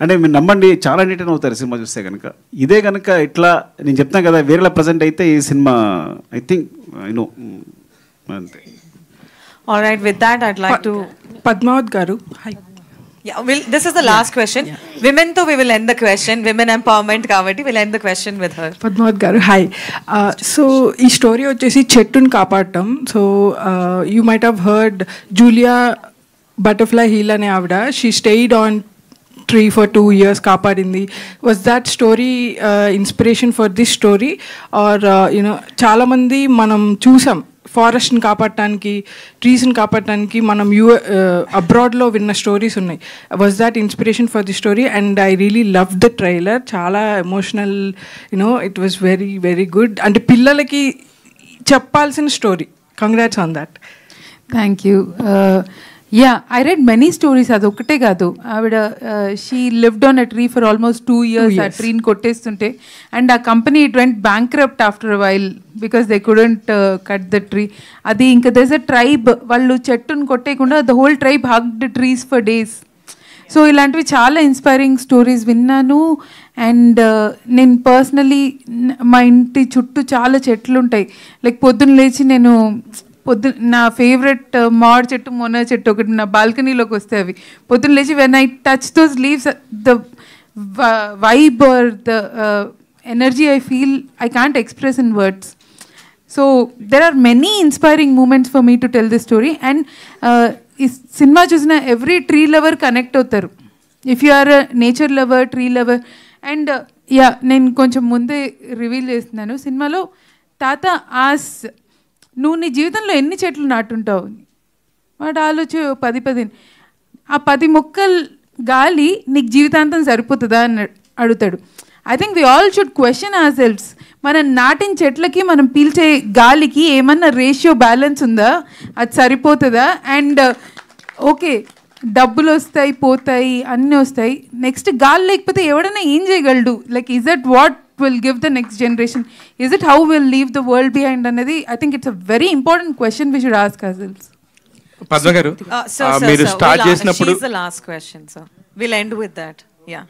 అంటే మీరు నమ్మండి, చాలా ఎంటర్టైన్ అవుతారు సినిమా చూస్తే కనుక. ఇదే కనుక ఇట్లా నేను చెప్తాను కదా వేరేలా ప్రజెంట్ అయితే ఈ cinema I think I know అంతే. All right, with that I'd like to Padmavat garu. Hi. Yeah, this is the last question. Women to we will end the question. Women empowerment kabatti we'll end the question with her. Padmavat garu, hi. So ee story vachesi chettun kaapattam. So you might have heard Julia Butterfly Hill ane avida, she stayed on tree for 2 years కాపాడింది. Was that story inspiration for this story or చాలా మంది మనం చూసాం ఫారెస్ట్ని కాపాడటానికి, ట్రీస్ని కాపాడటానికి మనం అబ్రాడ్లో విన్న stories ఉన్నాయి. Was that inspiration for the story and I really love the trailer. చాలా emotional, it was very very good. అంటే పిల్లలకి చెప్పాల్సిన story. Congrats on that. Thank you. Yeah, I read many stories. అది ఒక్కటే కాదు, ఆవిడ she lived on a tree for almost 2 years. ఆ ట్రీని కొట్టేస్తుంటే అండ్ ఆ company it went bankrupt after a while because they couldn't cut the tree. అది ఇంకా దెర్స్ అ ట్రైబ్, వాళ్ళు చెట్టును కొట్టేయకుండా the whole tribe hugged trees for days. So ఇలాంటివి చాలా ఇన్స్పైరింగ్ స్టోరీస్ విన్నాను. అండ్ నేను పర్సనలీ మా ఇంటి చుట్టూ చాలా చెట్లు ఉంటాయి. లైక్ పొద్దున్న లేచి నేను నా ఫేవరెట్ మామిడి చెట్టు, మొన్న చెట్టు ఒకటి నా బాల్కనీలోకి వస్తే అవి పొద్దున్న లేచి when I touch those leaves the vibe or the energy I feel I can't express in words. So there are many inspiring moments for me to tell this story. And ఈ సినిమా చూసిన every tree lover connect అవుతారు if you are a nature lover, tree lover. And yeah, నేను కొంచెం ముందే reveal చేస్తున్నాను. సినిమాలో తాత ఆస్ నువ్వు నీ జీవితంలో ఎన్ని చెట్లు నాటుంటావు, వాడు ఆలోచన 10 ఆ 10 మొక్కలు గాలి నీకు జీవితాంతం సరిపోతుందా అని అడుగుతాడు. I think we all should question ourselves. మనం నాటిన చెట్లకి మనం పీల్చే గాలికి ఏమన్నా రేషియో బ్యాలెన్స్ ఉందా, అది సరిపోతుందా? అండ్ ఓకే, డబ్బులు వస్తాయి పోతాయి అన్నీ వస్తాయి, నెక్స్ట్ గాలి లేకపోతే ఎవడైనా ఏం చేయగలడు? Like is that what will give the next generation? Is it how we'll leave the world behind? Anadi, I think it's a very important question we should ask ourselves. Padma garu, మీరు start చేసినప్పుడు she's the last question, so we'll end with that. Yeah.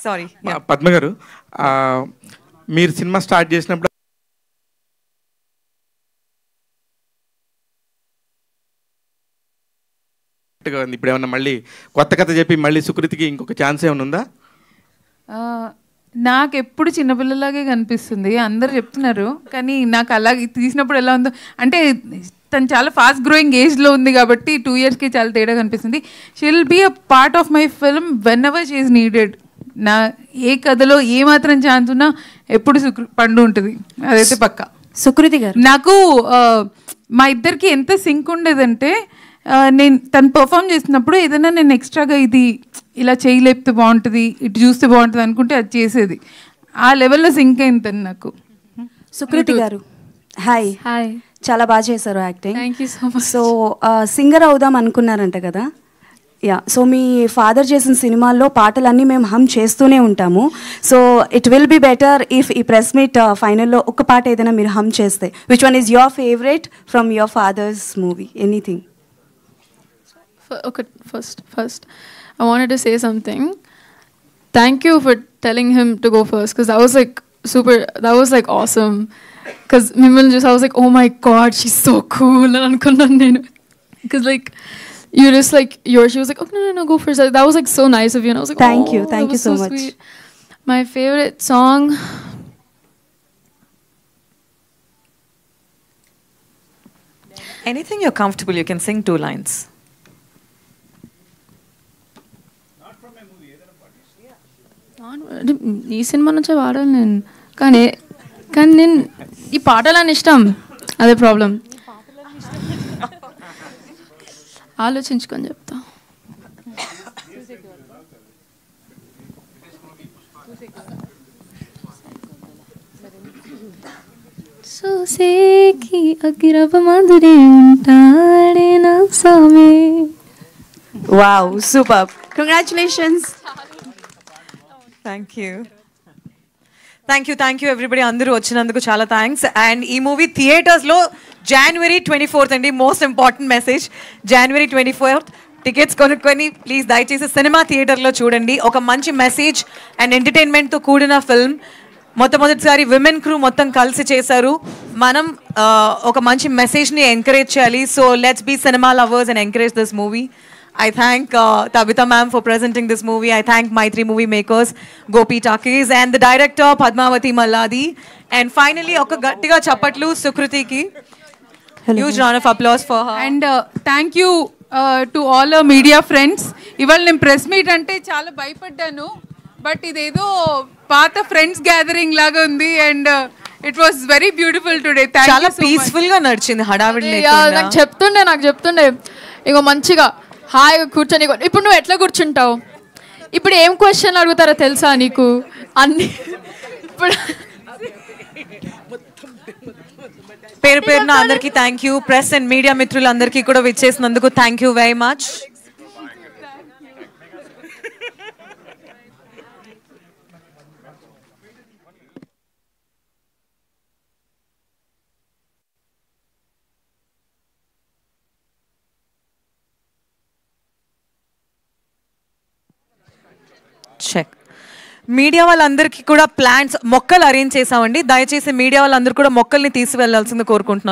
Sorry. Padma garu, మీరు cinema start చేసినప్పుడు ఇప్పుడు ఏమన్నా మళ్ళీ కొత్త కథ చెప్పి మళ్ళీ సుకృతికి ఇంకొక ఛాన్స్ ఏమైనా ఉందా? నాకు ఎప్పుడు చిన్నపిల్లలాగే కనిపిస్తుంది, అందరు చెప్తున్నారు. కానీ నాకు అలాగే తీసినప్పుడు ఎలా ఉందో అంటే తను చాలా ఫాస్ట్ గ్రోయింగ్ ఏజ్లో ఉంది కాబట్టి 2 yearsకి చాలా తేడా కనిపిస్తుంది. She will be a part of my film whenever she is needed. నా ఏ కథలో ఏ మాత్రం ఛాన్స్ ఉన్నా ఎప్పుడు పండు ఉంటుంది, అదైతే పక్కా. సుకృతి గారు నాకు మా ఇద్దరికి ఎంత సింక్ ఉండేదంటే నేను తను పర్ఫామ్ చేసినప్పుడు ఏదైనా నేను ఎక్స్ట్రాగా ఇది ఇలా చేయలేపితే బాగుంటుంది, ఇటు చూస్తే బాగుంటుంది అనుకుంటే అది చేసేది. ఆ లెవెల్లో సింక్ అయింది తను నాకు. సుకృతి గారు హాయ్. హాయ్. చాలా బాగా చేశారు acting. Thank you so much. So singer అవుదాం అనుకున్నారంట కదా? యా. సో మీ ఫాదర్ చేసిన సినిమాల్లో పాటలన్నీ మేము హమ్ చేస్తూనే ఉంటాము. So it will be better if ఈ ప్రెస్ మీట్ ఫైనల్లో ఒక పాట ఏదైనా మీరు హమ్ చేస్తే, which one is your favourite from your father's movie? Anything. Okay, first, I wanted to say something. Thank you for telling him to go first, because that was like super. That was like awesome. Because I was like, oh my god, she's so cool. And because like you just like she was like, oh no, go first. That was like so nice of you. And I was like, thank you so much. Sweet. My favorite song. Anything you're comfortable, you can sing 2 lines. ఈ cinema నుంచే వాడాలి నేను, కానీ నేను ఈ పాటలని ఇష్టం, అదే ప్రాబ్లం. ఆలోచించుకొని చెప్తా. చూసేకి అగ్రవ మాధురి ఉంటాడే నా సామే. Wow, super, congratulations. Thank you everybody. అందరూ వచ్చినందుకు చాలా థ్యాంక్స్. అండ్ ఈ మూవీ థియేటర్స్లో January 24th అండి. Most important message, January 24th tickets కొనుక్కొని ప్లీజ్ దయచేసి సినిమా థియేటర్లో చూడండి. ఒక మంచి మెసేజ్ అండ్ ఎంటర్టైన్మెంట్తో కూడిన ఫిల్మ్. మొట్టమొదటిసారి విమెన్ క్రూ మొత్తం కలిసి చేశారు. మనం ఒక మంచి మెసేజ్ని ఎంకరేజ్ చేయాలి. So let's be cinema lovers and encourage this movie. I thank Tabitha ma'am for presenting this movie. I thank Maitri movie makers, Gopi Takis, and the director Padmavati Malladi. And finally, oka gattiga chappatlu Sukruti ki. Huge round of applause for her. And thank you to all our media friends. ఇవాళ నేను press meet అంటే చాలా భయపడ్డాను, but ఇదేదో పాత friends gathering లాగా ఉంది. And it was very beautiful today. చాలా పీస్ఫుల్ గా నడిచింది, హడావిడి లేకుండా. నాకు చెప్తుండే ఇగో మంచిగా హాయిగా కూర్చొని. ఇప్పుడు నువ్వు ఎట్లా కూర్చుంటావు? ఇప్పుడు ఏం క్వశ్చన్ అడుగుతారో తెలుసా నీకు? అన్ని ఇప్పుడు పేరున అందరికీ thank you. Press and media మిత్రులందరికీ కూడా విచ్చేసినందుకు thank you very much. Check. Media వాళ్ళందరికీ కూడా ప్లాంట్స్ మొక్కలు అరేంజ్ చేసామండి. దయచేసి మీడియా వాళ్ళందరూ కూడా మొక్కల్ని తీసుకువెళ్లాల్సింది కోరుకుంటున్నాను.